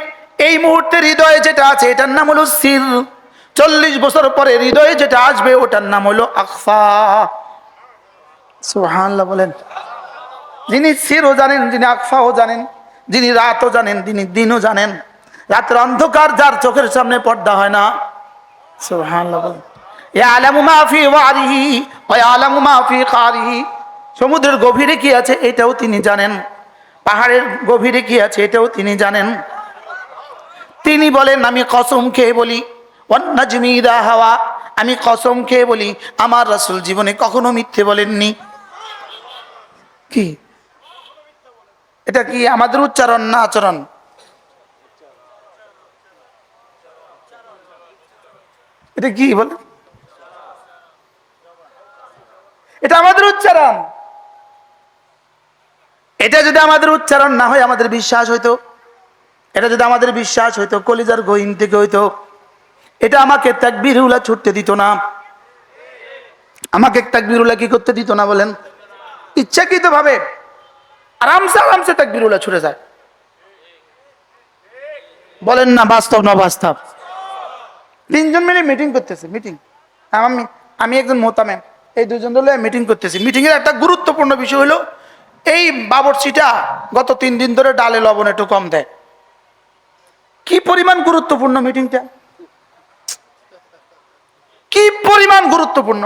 এই মুহূর্তে হৃদয়ে যেটা আছে এটার নাম হলো সির। 40 বছর পরে হৃদয়ে যেটা আসবে ওটার নাম হলো আখফা। সুবহানাল্লাহ বলেন। যিনি সিরও জানেন, যিনি আখফাও জানেন, যিনি রাতও জানেন, যিনি দিনও জানেন। রাতের অন্ধকার যার চোখের সামনে পর্দা হয় না, সুবহানাল্লাহ বলেন। ইয়ালামু মা ফি ওয়ারিহি ওয়া ইয়ালামু মা ফি কারিহি। সমুদ্রের গভীরে কি আছে এটাও তিনি জানেন, পাহাড়ের গভীরে কি আছে এটাও তিনি জানেন। তিনি বলেন, আমি কসম খেয়ে বলি, ওয়ান নাজমি ইযা হাওয়া, আমি কসম খেয়ে বলি আমার রাসূল জীবনে কখনো মিথ্যে বলেননি। কি এটা? কি আমাদের উচ্চারণ না আচরণ? এটা কি বলে? এটা আমাদের উচ্চারণ। এটা যদি আমাদের উচ্চারণ না হয় আমাদের বিশ্বাস হইতো, এটা যদি আমাদের বিশ্বাস হইতো কলিজার গহীন থেকে হইতো, এটা আমাকে তাকবীরুল্লাহ ছুটতে দিত না, আমাকে তাকবীরুল্লাহ কি করতে দিত না বলেন? ইচ্ছাকৃত ভাবে আরামসে আরামসে তাকবীরুল্লাহ ছুটে যায়। বলেন না বাস্তব না বাস্তব? 3 জন মিলে মিটিং করতেছে, মিটিং। আমি একজন মোতামেম, এই 2 জন দলে মিটিং করতেছি। মিটিং এর একটা গুরুত্বপূর্ণ বিষয় হলো এই বাবরচিটা গত 3 দিন ধরে ডালে লবণ একটু কম দেয়। কি পরিমাণ গুরুত্বপূর্ণ মিটিংটা, কি পরিমাণ গুরুত্বপূর্ণ।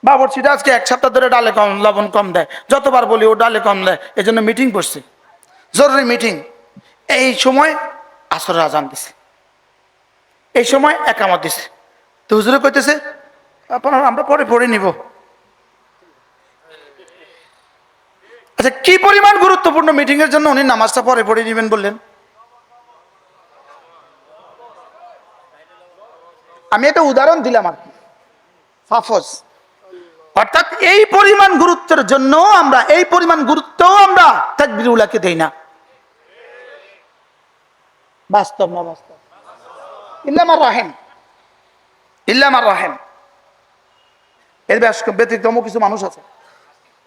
বাবরচিটা আজকে 1 সপ্তাহ ধরে ডালে কম লবণ কম দেয়, যতবার বলি ও ডালে কম দেয়, এই জন্য মিটিং করছে, জরুরি মিটিং। এই সময় আসরের আজান দিছে, এই সময় একামত দিছে। তো হুজুরে কইতেছে আপনারা আমরা পরে পড়ে নিব। আচ্ছা, কি পরিমাণ গুরুত্বপূর্ণ মিটিং এর জন্য উনি নামাজটা পরে পড়ে নেবেন বললেন? আমি একটা উদাহরণ দিলাম আর কি, সাফজ। অর্থাৎ এই পরিমাণ গুরুত্বের জন্য আমরা, এই পরিমাণ গুরুত্বও আমরা তাকবীরুল্লাহকে দেই না। বাস্তব না বাস্তব? ইল্লামার রাহিম, ইল্লামার রাহিম। এর ব্যতিক্রম কিছু মানুষ আছে।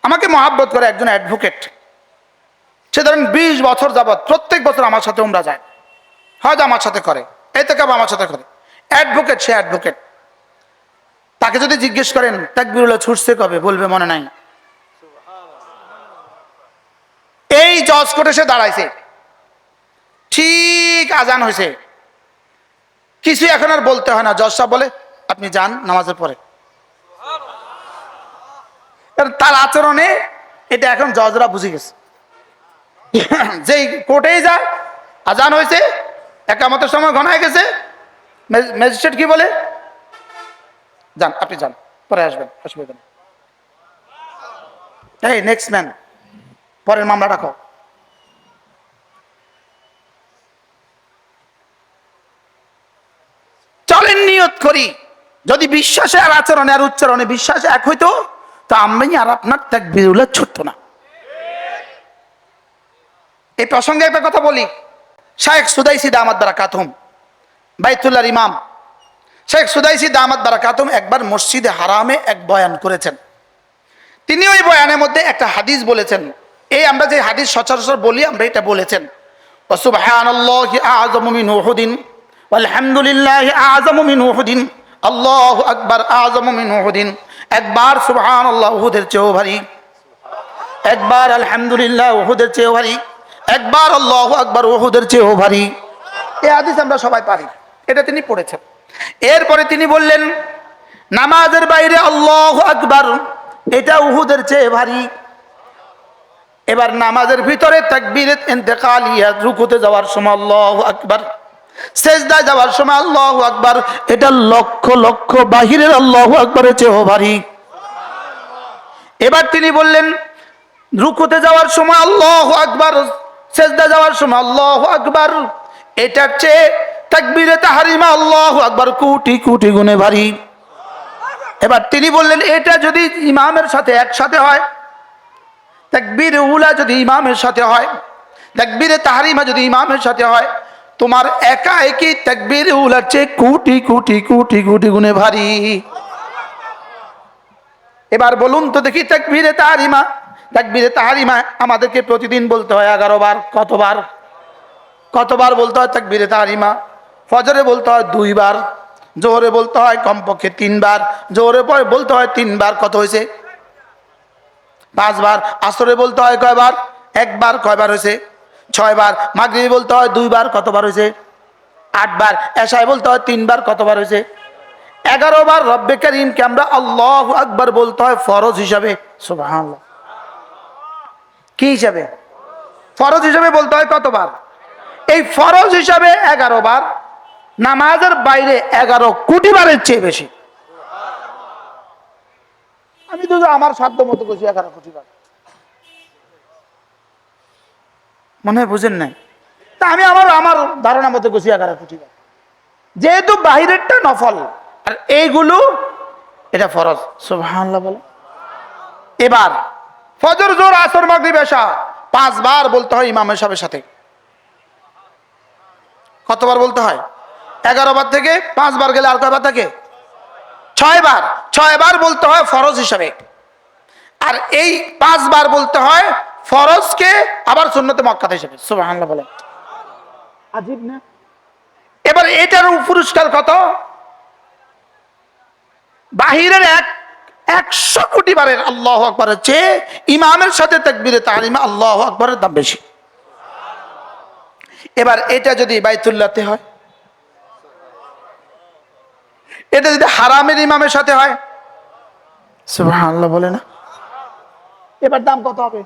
আমাকে মহাব্বত করে একজন অ্যাডভোকেট, সে ধরেন 20 বছর যাবৎ প্রত্যেক বছর আমার সাথে উমরা যায়, হজ আমার সাথে করে, ইতিকাফ আমার সাথে করে। অ্যাডভোকেট, সে অ্যাডভোকেট। তাকে যদি জিজ্ঞেস করেন তাকবীরুল্লাহ ছুটছে কবে, বলবে মনে নাই। এই জজ কোর্টে সে দাঁড়াইছে, ঠিক আজান হয়েছে, কিছু এখন আর বলতে হয় না, জজ সাহেব বলে আপনি যান নামাজের পরে। তার আচরণে এটা এখন জজরা বুঝে গেছে। যেই কোর্টেই যায়, আজান হয়েছে, একামতের সময় ঘনায় গেছে, ম্যাজিস্ট্রেট কি বলে, যান আপনি যান, পরে আসবেন, অসুবিধা নেই। এই নেক্সট ম্যান, পরের মামলা রাখো। চলেন নিয়ত করি, যদি বিশ্বাসে আর আচরণে আর উচ্চারণে বিশ্বাস এক হইতো তো আমি আর আপনার তাকবীরুল্লাহ ছুটতো না। এই প্রসঙ্গে একটা কথা বলি। শাইখ সুদাইসি দামাত বারাকাতুহুম, বাইতুল্লাহর ইমাম শেখ সুদাইসি দামাত বারাকাতুহুম একবার মসজিদে হারামে এক বয়ান করেছেন। তিনি ওই বয়ানের মধ্যে একটা হাদিস বলেছেন। এই আমরা যে হাদিস সচরাচর বলি আমরা এটা বলেছেন, সুবহানাল্লাহি আ'যামু মিন উহুদিন আলহামদুলিল্লাহ আযমু মিন উহুদিন, আল্লাহু আকবার আযমু মিন উহুদিন। একবার সুবহানাল্লাহ উহুদের চেয়েও ভারী, একবার আলহামদুলিল্লাহ উহুদের চেয়েও ভারী, একবার আল্লাহু আকবার উহুদের চেয়েও ভারী। এই হাদিস আমরা সবাই পারি, এটা তিনি পড়েছেন। এরপরে তিনি বললেন নামাজের বাইরে আল্লাহু আকবার এটা উহুদের চেয়ে ভারী। এবার নামাজের ভিতরে তাকবীরে ইন্তেকালিয়া, রুকুতে যাওয়ার সময় আল্লাহু আকবার, সেজদায় যাওয়ার সময় আল্লাহু আকবার এটা লক্ষ লক্ষ বাহিরের আল্লাহু আকবারের চেয়েও ভারী। এবার তিনি বললেন রুকুতে যাওয়ার সময় আল্লাহু আকবার, সেজদা যাওয়ার সময় আল্লাহু আকবার এটার চেয়ে তাকবীরে তাহরিমা আল্লাহু আকবার কোটি কোটি গুণে ভারী। এবার তিনি বললেন এটা যদি ইমামের সাথে একসাথে হয়, তাকবীরে উলা যদি ইমামের সাথে হয়, তাকবীরে তাহরিমা যদি ইমামের সাথে হয়, তোমার একা একই তাকবীরে উলার চেয়ে কোটি কোটি কোটি কোটি গুণে ভারী। এবার বলুন তো দেখি তাকবীরে তাহরিমা, তাকবীরে তাহরিমা আমাদেরকে প্রতিদিন বলতে হয় 11 বার। কতবার? কতবার বলতে হয় তাকবীরে তাহরিমা? ফজরে বলতে হয় 2 বার, জোহরে বলতে হয় কমপক্ষে 3 বার, জোহরে পরে বলতে হয় 3 বার, কত হয়েছে? 5 বার। আসরে বলতে হয় কয়বার? 1 বার, কয়বার হয়েছে? 6 বার। মাগরিবে বলতে হয় 2 বার, কতবার হয়েছে? 8 বার। এশায় বলতে হয় 3 বার, কতবার হয়েছে? 11 বার রব্বে কারীমকে আমরা আল্লাহু আকবার বলতে হয় ফরজ হিসাবে। সুবহানাল্লাহ। কি হিসাবে? ফরজ হিসাবে বলতে হয় কতবার? এই ফরজ হিসাবে 11 বার, নামাজের বাইরে 11 কোটি বারের চেয়ে বেশি। আমি তো আমার সাধ্য মতো করছি 11 কোটি বার, মনে হয় বুঝেন নাই। তা আমি আমার ধারণা মতো করছি 11 কোটি বার, যেহেতু বাহিরেরটা নফল আর এইগুলো এটা ফরজ। সুবহানাল্লাহ বলে। এবার ফজর, জোহর, আসর, মাগরিব, এশা 5 বার বলতে হয় ইমামের সাথে। কতবার বলতে হয়? 11 বার থেকে 5 বার গেলে আর কয়বার থাকে? 6 বার। 6 বার বলতে হয় ফরজ হিসাবে, আর এই 5 বার বলতে হয় ফরজকে আবার সুন্নতে মুআক্কাদা হিসাবে। সুবহানাল্লাহ বলেন। আজীব না? এবার এটার পুরস্কার কত? বাহিরের 100 কোটি বারের আল্লাহু আকবারের চেয়ে ইমামের সাথে তাকবীরে তাহরিমা আল্লাহু আকবারের দাম বেশি। এবার এটা যদি বাইতুল্লাহতে হয়, এটা যদি হারামের ইমামের সাথে হয়, সুবহানাল্লাহ বলে না, এবার দাম কত হবে?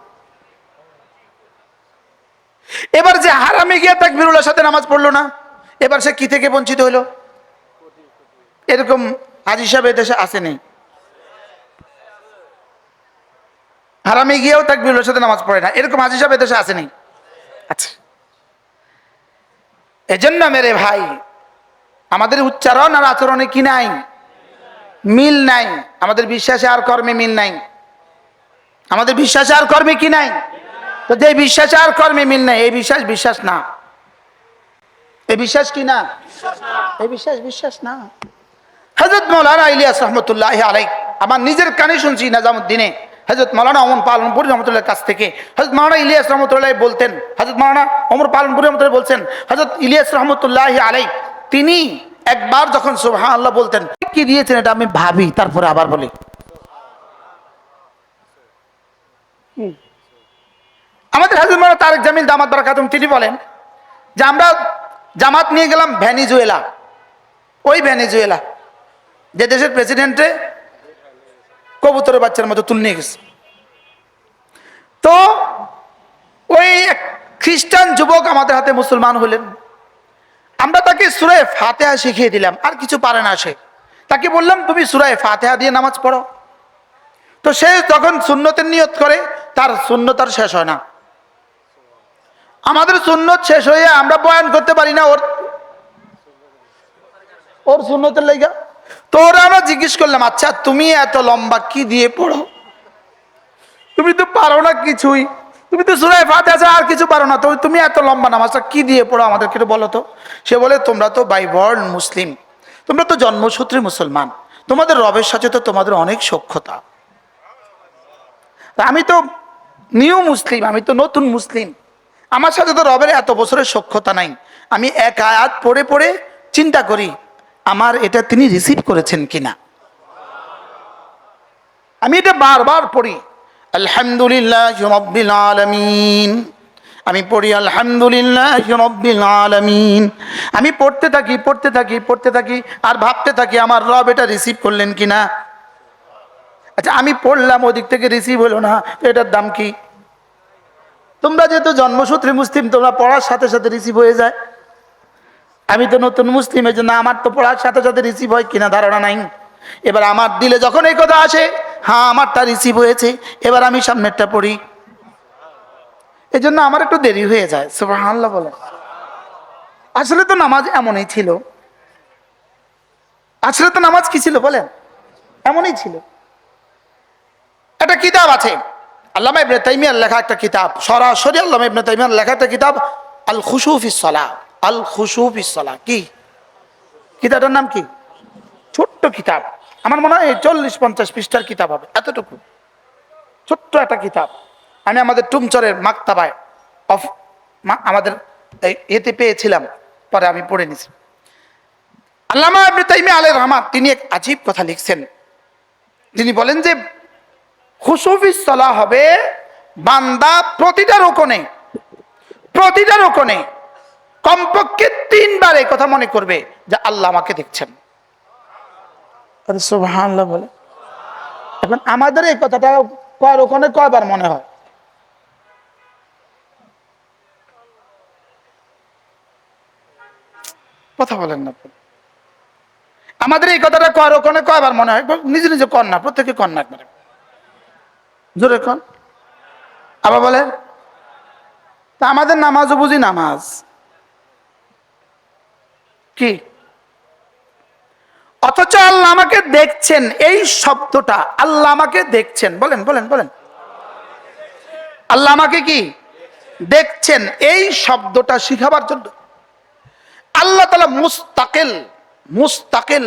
এবার যে হারামে গিয়ে তাকবীরুল্লাহর সাথে নামাজ পড়লো না, এবার সে কি থেকে বঞ্চিত হলো? এরকম হাজী সাহেব দেশে আসে নেই, হারামে গিয়েও তাকবীরুল্লাহর সাথে নামাজ পড়ে না, এরকম হাজী সাহেব দেশে আসে নেই। আচ্ছা, এজন্য মেরে ভাই আমাদের উচ্চারণ আর আচরণে কি নাই? মিল নাই। আমাদের বিশ্বাসে আর কর্মে মিল নাই। আমাদের বিশ্বাসে আর কর্মে কি নাই? তো যে বিশ্বাসে আর কর্মে মিল নাই, এই বিশ্বাস বিশ্বাস না। এই বিশ্বাস কি না? এই বিশ্বাস বিশ্বাস না। হযরত মাওলানা ইলিয়াস রহমতুল্লাহি আলাইহি, আমার নিজের কানে শুনছি নিজামউদ্দিনে হযরত মাওলানা ওমর পালনপুরি রহমতুল্লাহর কাছ থেকে হযরত মাওলানা ইলিয়াস রহমতুল্লাহ বলতেন, হযরত মাওলানা ওমর পালনপুরি রহমতুল্লাহ বলছেন, হযরত ইলিয়াস রহমতুল্লাহি আলাইহি তিনি একবার যখন সুবহানাল্লাহ বলতেন, কি দিয়েছেন এটা আমি ভাবি, তারপরে আবার বলি। আমাদের হযরত মাওলানা তারেক জামিল দামাত বারাকাতুহু তিনি বলেন যে আমরা জামাত নিয়ে গেলাম ভেনেজুয়েলা। ওই ভেনেজুয়েলা যে দেশের প্রেসিডেন্টে কবুতরের বাচ্চার মতো তুলে নিয়ে গেছে। তো ওই এক খ্রিস্টান যুবক আমাদের হাতে মুসলমান হলেন। আমরা তাকে সূরা ফাতিহা শিখিয়ে দিলাম, আর কিছু পারে না সে। তাকে বললাম তুমি সূরা ফাতিহা দিয়ে নামাজ পড়ো। তো সে যখন সুন্নতের নিয়ত করে, তার সুন্নত আর শেষ হয় না। আমাদের সুন্নত শেষ হয়ে আমরা বয়ান করতে পারি না ওর সুন্নতের লাইগা। তো ওরা আমরা জিজ্ঞেস করলাম, আচ্ছা তুমি এত লম্বা কি দিয়ে পড়ো? তুমি তো পারো না কিছুই, তুমি তো সূরা ফাতিহা আর কিছু পারো না, তো তুমি এত লম্বা নামাজটা কি দিয়ে পড়ো আমাদেরকে একটু বলো তো। সে বলে তোমরা তো বাই বর্ন মুসলিম, তোমরা তো জন্মসূত্রে মুসলমান, তোমাদের রবের সাথে তো তোমাদের অনেক সখ্যতা। আমি তো নিউ মুসলিম, আমি তো নতুন মুসলিম, আমার সাথে তো রবের এত বছরের সখ্যতা নাই। আমি এক আয়াত পড়ে পড়ে চিন্তা করি আমার এটা তিনি রিসিভ করেছেন কিনা। আমি এটা বারবার পড়ি, আলহামদুলিল্লাহ রাব্বিল আলামিন, আমি পড়ি আলহামদুলিল্লাহ রাব্বিল আলামিন। আমি পড়তে থাকি আর ভাবতে থাকি আমার রব এটা রিসিভ করলেন কিনা। আচ্ছা আমি পড়লাম ওদিক থেকে রিসিভ হলো না, তো এটার দাম কি? তোমরা যেহেতু জন্মসূত্রে মুসলিম, তোমরা পড়ার সাথে সাথে রিসিভ হয়ে যায়। আমি তো নতুন মুসলিম, এই জন্য আমার তো পড়ার সাথে সাথে রিসিভ হয় কিনা ধারণা নাই। এবার আমার দিলে যখন এই কথা আসে, হ্যাঁ আমারটা রিসিভ হয়েছে, এবার আমি সামনেরটা পড়ি, এই জন্য আমার একটু দেরি হয়ে যায়। সুবহানাল্লাহ বলে। আসলে তো নামাজ এমনই ছিল, আসলে তো নামাজ কি ছিল বলেন, এমনই ছিল। একটা কিতাব আছে আল্লামা ইবনে তাইমিয়ার লেখা, একটা কিতাব, সরাসরি আল্লামা ইবনে তাইমিয়ার লেখা একটা কিতাব, আল খুশু ফিস সালাহ। আল খুশু ফিস সালাহ কি কিতাবটার নাম কি? ছোট্ট কিতাব, আমার মনে হয় 40-50 পৃষ্ঠার কিতাব হবে, এতটুকু ছোট্ট একটা কিতাব। আমি আমাদের টুমচরের মাকতাবায় আমাদের এতে পেয়েছিলাম, পরে আমি পড়ে নিছি। আল্লামা ইবনে তাইমিয়া আলাইহির রহমাত তিনি এক আজীব কথা লিখছেন। তিনি বলেন যে খুশু ফিস সালাহ হবে বান্দা প্রতিটা রুকনে কমপক্ষে 3 বার এই কথা মনে করবে যে আল্লাহ আমাকে দেখছেন। আরে সুবহানাল্লাহ বলে। এখন আমাদের এই কথাটা কয় রুকনে কয়বার মনে হয়? কথা বলেন না। আমাদের এই কথাটা কয় রুকনে কয়বার মনে হয়? নিজে নিজে কর না, প্রত্যেকে কর না, একবারে জোরে কন। আবার বলেন, তা আমাদের নামাজও বুঝি নামাজ কি? অথচ আল্লাহ আমাকে দেখছেন, এই শব্দটা আল্লাহ আমাকে দেখছেন, বলেন বলেন বলেন, আল্লাহ আমাকে কি দেখছেন, এই শব্দটা শিখাবার জন্য আল্লাহ তাআলা মুস্তাকিল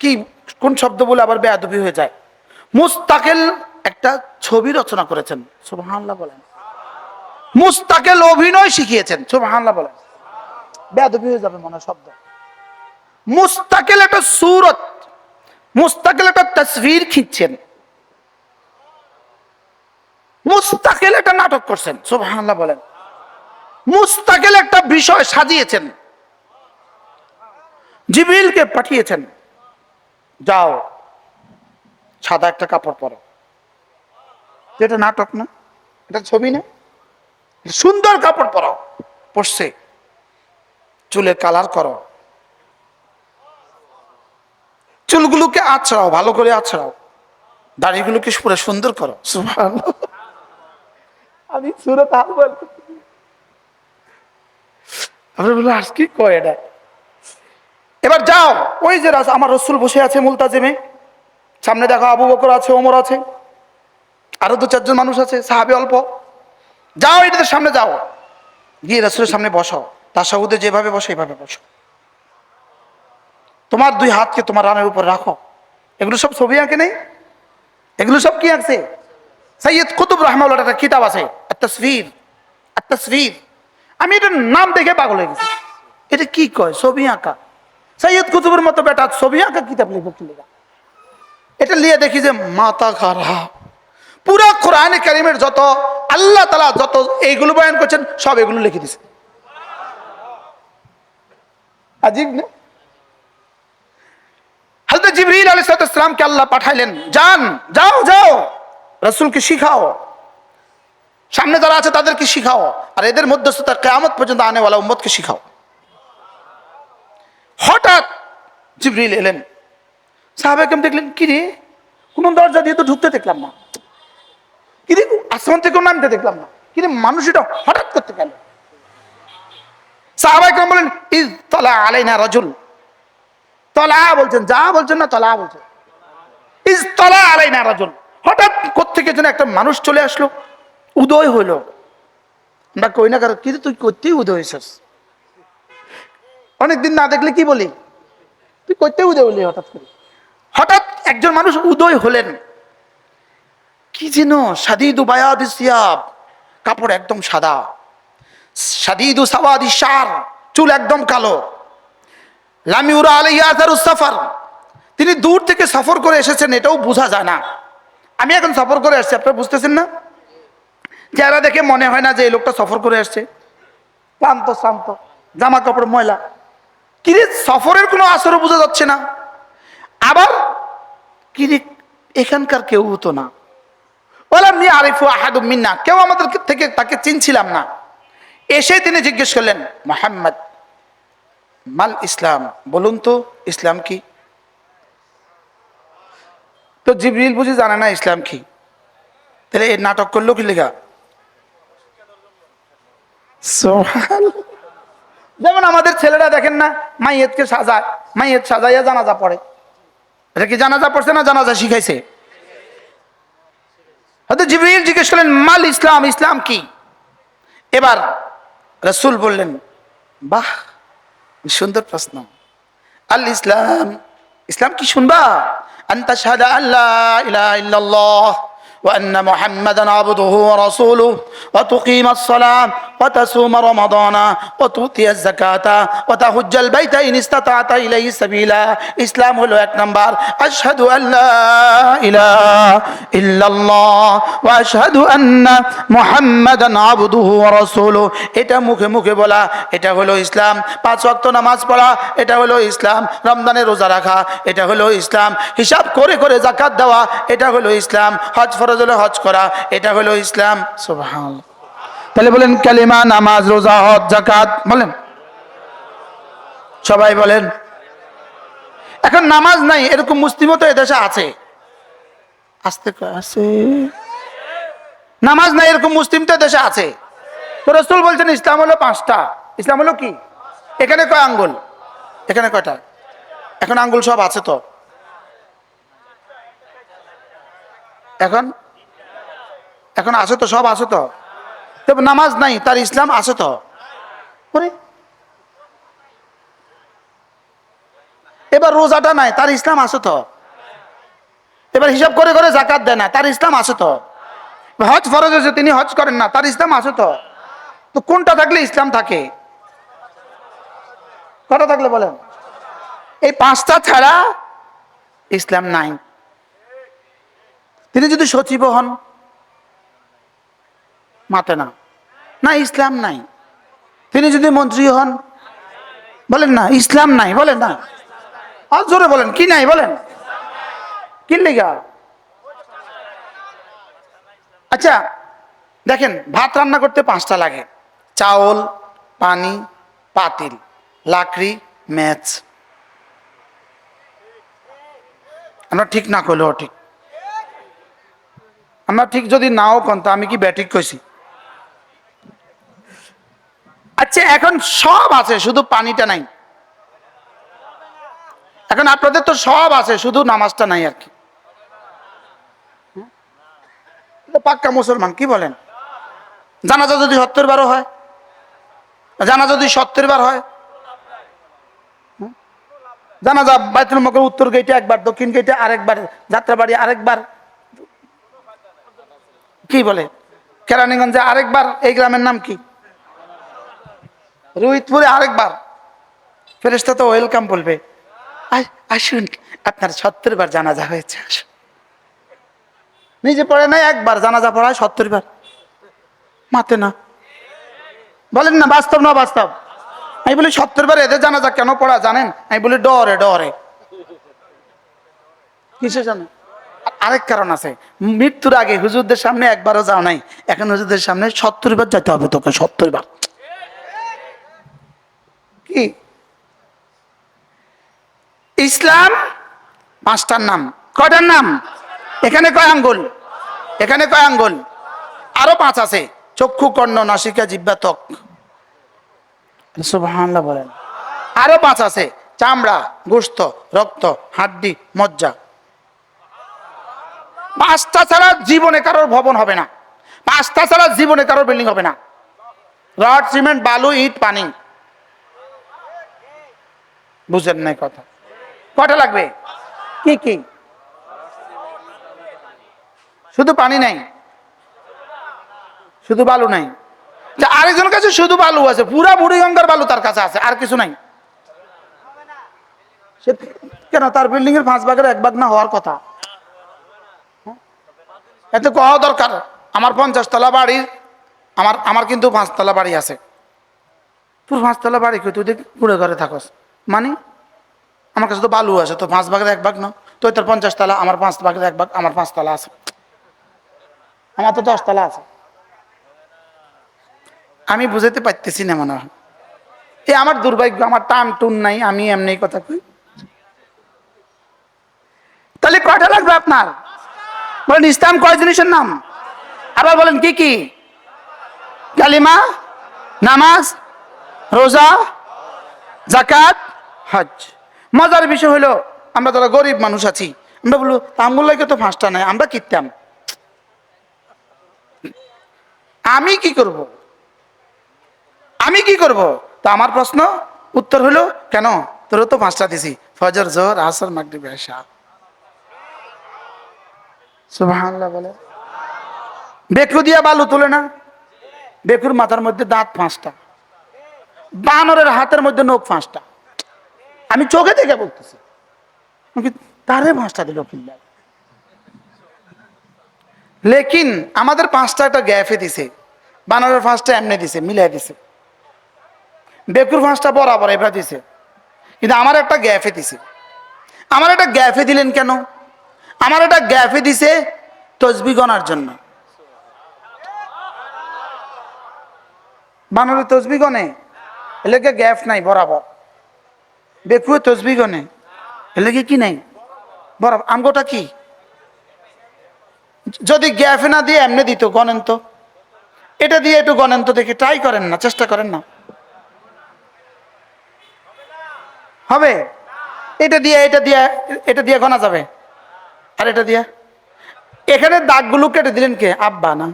কি, কোন শব্দ বলে আবার বেয়াদবি হয়ে যায়, মুস্তাকিল একটা ছবি রচনা করেছেন। সুবহানাল্লাহ বলেন। মুস্তাকিল অভিনয় শিখিয়েছেন। সুবহানাল্লাহ বলেন। বেয়াদবি হয়ে যাবে মনে শব্দ। মুস্তাকিল একটা সূরত, মুস্তাকিল একটা তাসভির খিঁচছেন, মুস্তাকিল একটা নাটক করছেন। সুবহানাল্লাহ বলেন। মুস্তাকিল একটা বিষয় সাজিয়েছেন, জিবরিলকে পাঠিয়েছেন, যাও সাদা একটা কাপড় পরো। এটা নাটক না, এটা ছবি না, সুন্দর কাপড় পরো, পরছে, চুলে কালার করো, চুলগুলোকে আছড়াও, ভালো করে আছড়াও, দাড়িগুলোকে পুরো সুন্দর করো। সুবহানাল্লাহ। আমি সূরাত আল বলতে আমরা বলি আজ কি কয় এটা। এবার যাও, ওই যে আমার রাসূল বসে আছে মুলতাজিমে, সামনে দেখো আবু বকর আছে, ওমর আছে, আরো 2-4 জন মানুষ আছে, সাহাবী অল্প। যাও এটাদের সামনে যাও, গিয়ে রাসূলের সামনে বসো, তাশাহুদে যেভাবে বসে এইভাবে বসো, তোমার 2 হাতকে তোমার রানের উপর রাখো। এগুলো সব ছবি আঁকে নেই, এগুলো সব কি আঁকছে? সৈয়দ কুতুব রাহমাহুল্লাহর একটা কিতাব আছে আত-তাসভির। আমি এটার নাম দেখে পাগল হয়ে গেছি, এটা কি কয় ছবি আঁকা? সৈয়দ কুতুবের মতো বেটা ছবি আঁকা কিতাব লিখবে কি লেখা? এটা নিয়ে দেখি যে মাথা খারাপ। পুরা কোরআনে কারীমের যত আল্লাহ তাআলা যত এইগুলো বয়ান করছেন সব এগুলো লিখে দিয়েছে। আজীব না? হযরত জিবরিল আলাইহিস সালামকে আল্লাহ পাঠাইলেন, যাও রাসূলকে শিখাও, সামনে যারা আছে তাদেরকে শিখাও, আর এদের মধ্যস্থতা কিয়ামত পর্যন্ত আনেওয়ালা উম্মতকে শিখাও। হঠাৎ জিবরিল এলেন, সাহাবায়ে কেরাম দেখলেন কি রে, কোন দরজা দিয়ে তো ঢুকতে দেখলাম না, কি রে আসমান থেকে নামতে দেখলাম না, কি রে মানুষ এটা হঠাৎ করতে গেল। সাহাবায়ে কেরাম বলেন ইজ তালা আলাইনা রাজুল, তলা বলছেন, যা বলছেন না তলা বলছেন, ইজ তালা আলাইনা রাজুল, হঠাৎ কোত্থেকে যেন একটা মানুষ চলে আসলো, উদয় হইল। আমরা কই না কারো, কিন্তু তুই করতেই উদয় হয়েছিস, অনেকদিন না দেখলে কি বলি, তুই করতে উদয় হলি হঠাৎ করে। হঠাৎ একজন মানুষ উদয় হলেন, কি যেন শাদীদু বায়াদি সিয়াব, কাপড় একদম সাদা, শাদীদু সাওয়াদি শার, চুল একদম কালো, লাম ইউরা আলাইহি আথারুস সাফার, তিনি দূর থেকে সফর করে এসেছেন এটাও বোঝা যায় না। আমি এখন সফর করে আসছি, আপনারা বুঝতেছেন না? যারা দেখে মনে হয় না যে এই লোকটা সফর করে আসছে, ক্লান্ত শ্রান্ত, জামা কাপড় ময়লা, কিরে সফরের কোনো আসরও বোঝা যাচ্ছে না। আবার কিরে এখানকার কেউ হতো না, ওয়ালাম ইয়ারিফু আহাদুম মিন্না, কেউ আমাদের থেকে তাকে চিনছিলাম না। এসে তিনি জিজ্ঞেস করলেন, মুহাম্মদ মাল ইসলাম, বলুন তো ইসলাম কি? তো জিবরিল বুঝি জানে না ইসলাম কি, তাহলে এই নাটক করলো কি লেখা? যেমন আমাদের ছেলেরা দেখেন না, মাইয়েতকে সাজায়, মাইয়েত সাজাইয়া জানাজা পড়ে। এটা কি জানাজা পড়ছে না জানাজা শিখাইছে? হয়তো জিবরিল জিজ্ঞেস করলেন মাল ইসলাম, ইসলাম কি? এবার রাসূল বললেন, বাহ সুন্দর প্রশ্ন, আল ইসলাম, ইসলাম কি শুনবা? আনতা শাহাদা আল্লা ইলাহা ইল্লাল্লাহ ওয়া আন্না মুহাম্মাদান আবদুহু ওয়া রাসূলুহু ওয়া তুকিমাস সালাত ওয়া তাসুমা রমাদানা ওয়া তুতিয়াজ যাকাতা ওয়া তাহুজ্জাল বাইতা ইন ইসতাতা'তা ইলাইহি সাবিলা। ইসলাম হলো এক নাম্বার আশহাদু আল্লা ইলাহা ইল্লাল্লাহ ওয়া আশহাদু আন্না মুহাম্মাদান আবদুহু ওয়া রাসূলুহু, এটা মুখে মুখে বলা, এটা হলো ইসলাম। 5 ওয়াক্ত নামাজ পড়া, এটা হলো ইসলাম। রমজানের রোজা রাখা, এটা হলো ইসলাম। হিসাব করে করে যাকাত দেওয়া, এটা হলো ইসলাম। হজ ফরজ হলে হজ করা, এটা হলো ইসলাম। সুবহানাল্লাহ। তাহলে বলেন কালিমা, নামাজ, রোজা, হজ, যাকাত, বলেন সবাই বলেন। এখন নামাজ নাই এরকম মুসলিমও তো এদেশে আছে, আস্তে আছে। নামাজ নাই এরকম মুসলিম তো দেশে আছে। তো রাসূল বলছেন ইসলাম হলো 5টা। ইসলাম হলো কি? এখানে কয় আঙ্গুল? এখানে কয়টা? এখন আঙ্গুল সব আছে তো? এখন এখন আছে তো, সব আছে তো? তবে নামাজ নাই, তার ইসলাম আছে তো? এবার রোজাটা নাই, তার ইসলাম আছে তো? এবার হিসাব করে করে যাকাত দেয় না, তার ইসলাম আছে তো? হজ ফরজ হয়েছে, তিনি হজ করেন না, তার ইসলাম আছে তো? তো কোনটা থাকলে ইসলাম থাকে? কটা থাকলে বলেন? এই 5টা ছাড়া ইসলাম নাই। তিনি যদি সচিব হন, মাতে না, না ইসলাম নাই। তিনি যদি মন্ত্রী হন, বলেন না ইসলাম নাই, বলেন না, আর জোরে বলেন কি নাই, বলেন কি লেগা? আচ্ছা দেখেন, ভাত রান্না করতে 5টা লাগে, চাউল, পানি, পাতিল, লাকড়ি, মেচ। আমরা ঠিক না করলেও ঠিক, আমরা ঠিক যদি নাও কন তা আমি কি ব্যাটিক কইছি? আচ্ছা এখন সব আছে শুধু পানিটা নাই। এখন আপনাদের তো সব আছে শুধু নামাজটা নাই আর কি। পাক্কা মুসলমান, কি বলেন? জানাজা যদি 70 বার হয়, জানাজা যদি 70 বার হয়, জানাজা বাইতুল মুকাররম উত্তর গেটে একবার, দক্ষিণ গেটে আরেকবার, যাত্রাবাড়ি আরেকবার, কি বলে কেরানীগঞ্জে আরেকবার, এই গ্রামের নাম কি, রোহিতপুরে আরেকবার। ফেরেশতা তো ওয়েলকাম বলবে, আসুন আপনার 70 বার জানাজা হয়েছে, আসুন। নিজে পড়ে নাই একবার, জানাজা পড়ায় 70 বার, মাতে না। বলেন না বাস্তব না বাস্তব? আমি বলি 70 বার এদের জানাজা কেন পড়া জানেন? আমি বলি ডরে ডরে। কিসে জানেন? আরেক কারণ আছে, মৃত্যুর আগে হুজুরদের সামনে একবারও যাও নাই, এখন হুজুরদের সামনে 70 বার যেতে হবে তোকে, 70 বার। কি ইসলাম? 5টার নাম, কয়টার নাম? এখানে কয় আঙ্গুল? এখানে কয় আঙ্গুল? আরো 5 আছে, চক্ষু, কর্ণ, নাসিকা, জিহ্বা, ত্বক। সুবহানাল্লাহ বলেন। আরো 5 আছে, চামড়া, গোশত, রক্ত, হাড্ডি, মজ্জা। 5টা ছাড়া জীবনে কারোর ভবন হবে না, 5টা ছাড়া জীবনে কারোর বিল্ডিং হবে না। রড, সিমেন্ট, বালু, ইট, পানি। বুঝেন নাই কথা? কয়টা লাগবে? কি কি? শুধু পানি নাই, শুধু বালু নাই। আরেকজনের কাছে শুধু বালু আছে, পুরা বুড়িগঙ্গার বালু তার কাছে আছে, আর কিছু নাই। সে কেন তার বিল্ডিং এর 5 ভাগের 1 ভাগ না হওয়ার কথা? এতে কওয়া দরকার আমার 50 তলা বাড়ি, আমার আমার কিন্তু 5 তলা বাড়ি আছে। তোর 5 তলা বাড়ি কই, তুই কুড়ে ঘরে থাকস মানে? আমার কাছে তো বালু আছে, তো 5 ভাগের 1 ভাগ না, তো তোর 50 তলা, আমার 5 ভাগের 1 ভাগ, আমার 5 তলা আছে, আমার তো 10 তলা আছে। আমি বুঝাতে পারতেছি না মনে হয়, এ আমার দুর্ভাগ্য, আমার টান টুন নাই, আমি এমনি কথা কই। তাহলে কয়টা লাগবে আপনার? বলেন ইসলাম কয় জিনিসের নাম? আবার বলেন কি কি? কালিমা, নামাজ, রোজা, জাকাত, হজ। মজার বিষয় হলো আমরা যারা গরিব মানুষ আছি, আমরা বলবো আমগুলোকে তো 5টা নাই, আমরা কিনতাম, আমি কি করব, আমি কি করব? তো আমার প্রশ্ন উত্তর হলো কেন, তোরও তো 5টা দিছি, ফজর, জোহর, আসর, মাগরিব, এশা। সুবহানাল্লাহ বলে। বেকু দিয়া বালু তোলে না? বেকুর মাথার মধ্যে দাঁত 5টা, বানরের হাতের মধ্যে নখ 5টা, আমি চোখে দেখে বলতেছি, তারে 5টা দিল কিল্লা। লেকিন আমাদের 5টা একটা গ্যাফে দিছে, বানরের 5টা এমনি দিছে, মিলাই দিছে। বেকুর 5টা বরাবর এবার দিছে, কিন্তু আমার একটা গ্যাফে দিছে। আমার একটা গ্যাফে দিলেন কেন? আমার একটা গ্যাফে দিছে তসবি গনার জন্য। বানরের তসবি গনে, এলাকে গ্যাফ নাই বরাবর। বেকুয়ে তসবি গনে, এলাকে কি নাই বরাবর। আমগোটা কি? যদি গ্যাফে না দিয়ে এমনি দিত, গনেন তো, এটা দিয়ে একটু গনেন তো দেখি, ট্রাই করেন না, চেষ্টা করেন না, হবে? এটা দিয়ে এটা দিয়ে গনা যাবে, আর এটা দিয়ে এখানে দাগগুলো কেটে দিলেন কে? আব্বা না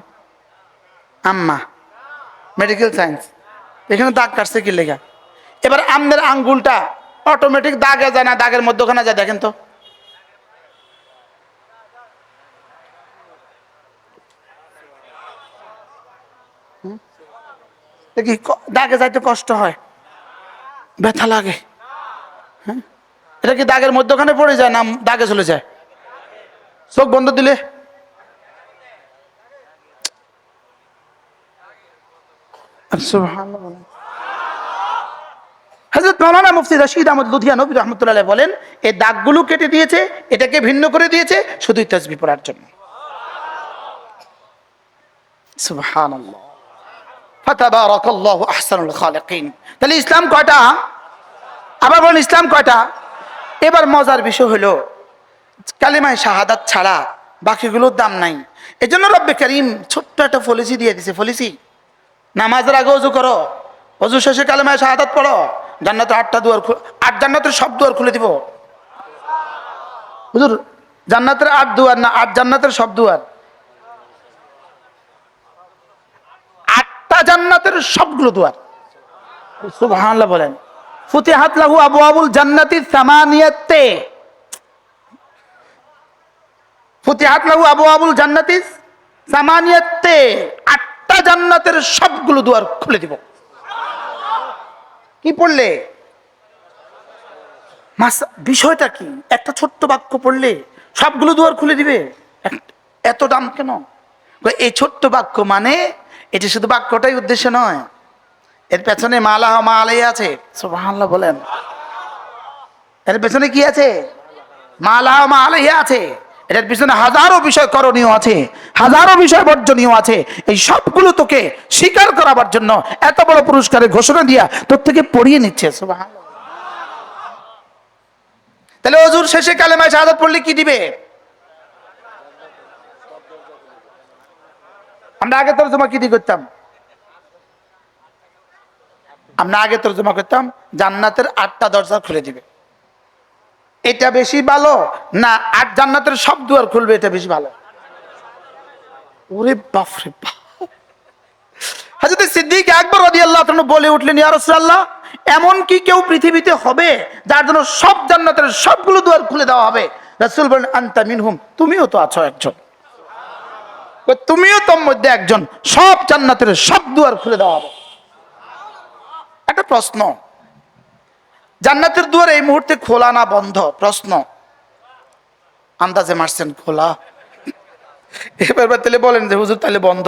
আম্মা? মেডিকেল সায়েন্স, এখানে দাগ কাটছে কি লেখা? এবার আমনের আঙ্গুলটা অটোমেটিক দাগে যায় না দাগের মধ্যখানে যায়? দেখেন তো, দেখি দাগে যাইতে কষ্ট হয়, ব্যথা লাগে, হ্যাঁ? এটা কি দাগের মধ্যখানে পড়ে যায় না দাগে চলে যায়? চোখ বন্ধ দিলে সুবহানাল্লাহ। হযরত মাওলানা মুফতি রশিদ আহমদ লুধিয়ানবী রাহমাতুল্লাহ বলেন, এই দাগগুলো কেটে দিয়েছে, এটাকে ভিন্ন করে দিয়েছে শুধুই তাসবিহ পড়ার জন্য। সুবহানাল্লাহ, ফাতাবারাকাল্লাহু আহসানুল খালিকিন। তাহলে ইসলাম কয়টা? আবার বলেন ইসলাম কয়টা? এবার মজার বিষয় হলো কালিমায়ে শাহাদাত ছাড়া বাকিগুলোর দাম নাই। এজন্য রব্বে কারীম ছোট্ট একটা পলিসি দিয়ে দিয়েছে। পলিসি, নামাজের আগে ওযু করো, ওযু শেষে কালিমায়ে শাহাদাত পড়ো, জান্নাতের 8টা দুয়ার, 8 জান্নাতের সব দুয়ার খুলে দিব। হুজুর জান্নাতের 8 দুয়ার না 8 জান্নাতের সব দুয়ার? 8টা জান্নাতের সবগুলো দুয়ার। সুবহানাল্লাহ বলেন। ফুতিহাত লাহু আবওয়াবুল জান্নাতি সামানিয়াতে, ফুতিহাত লাহু আবওয়াবুল জান্নাতি সামানিয়াতে, 8টা জান্নাতের সবগুলো দুয়ার খুলে দিব। কি পড়লে? বিষয়টা কি? একটা ছোট্ট বাক্য পড়লে সবগুলো দুয়ার খুলে দিবে? এত দাম কেন? এই ছোট্ট বাক্য মানে এটি শুধু বাক্যটাই উদ্দেশ্য নয়, এর পেছনে মালা মা আলাই আছে। সুবহানাল্লাহ বলেন। এর পেছনে কি আছে? মালা মা আলাই আছে। এটার পিছনে হাজারো বিষয় করণীয় আছে, হাজারো বিষয় বর্জনীয় আছে। এই সবগুলো তোকে স্বীকার করাবার জন্য এত বড় পুরস্কারের ঘোষণা দিয়া তোর থেকে পড়িয়ে নিচ্ছে। সুবহানাল্লাহ। তাহলে ওযুর শেষে কালেমায়ে শাহাদাত পড়লে কি দিবে? আমরা আগে তরজমা কি দিয়ে করতাম? আমরা আগে তরজমা করতাম জান্নাতের 8টা দরজা খুলে দিবে। এটা বেশি ভালো না 8 জান্নাতের সব দুয়ার খুলবে এটা বেশি ভালো? ওরে বাপ রে বাপ! হযরত সিদ্দিক আকবর রাদিয়াল্লাহু তাআলা বলে উঠলেন, ইয়া রাসূলুল্লাহ, এমন কি কেউ পৃথিবীতে হবে যার জন্য সব জান্নাতের সবগুলো দুয়ার খুলে দেওয়া হবে? রাসূল বলেন, আনতা মিনহুম, তুমিও তো আছো একজন। তুমিও তোর মধ্যে একজন, সব জান্নাতের সব দুয়ার খুলে দেওয়া হবে। একটা প্রশ্ন, জান্নাতের দুয়ার এই মুহূর্তে খোলা না বন্ধ? প্রশ্ন আন্দাজে মারছেন খোলা। এবার তাহলে বলেন যে হুজুর তাহলে বন্ধ।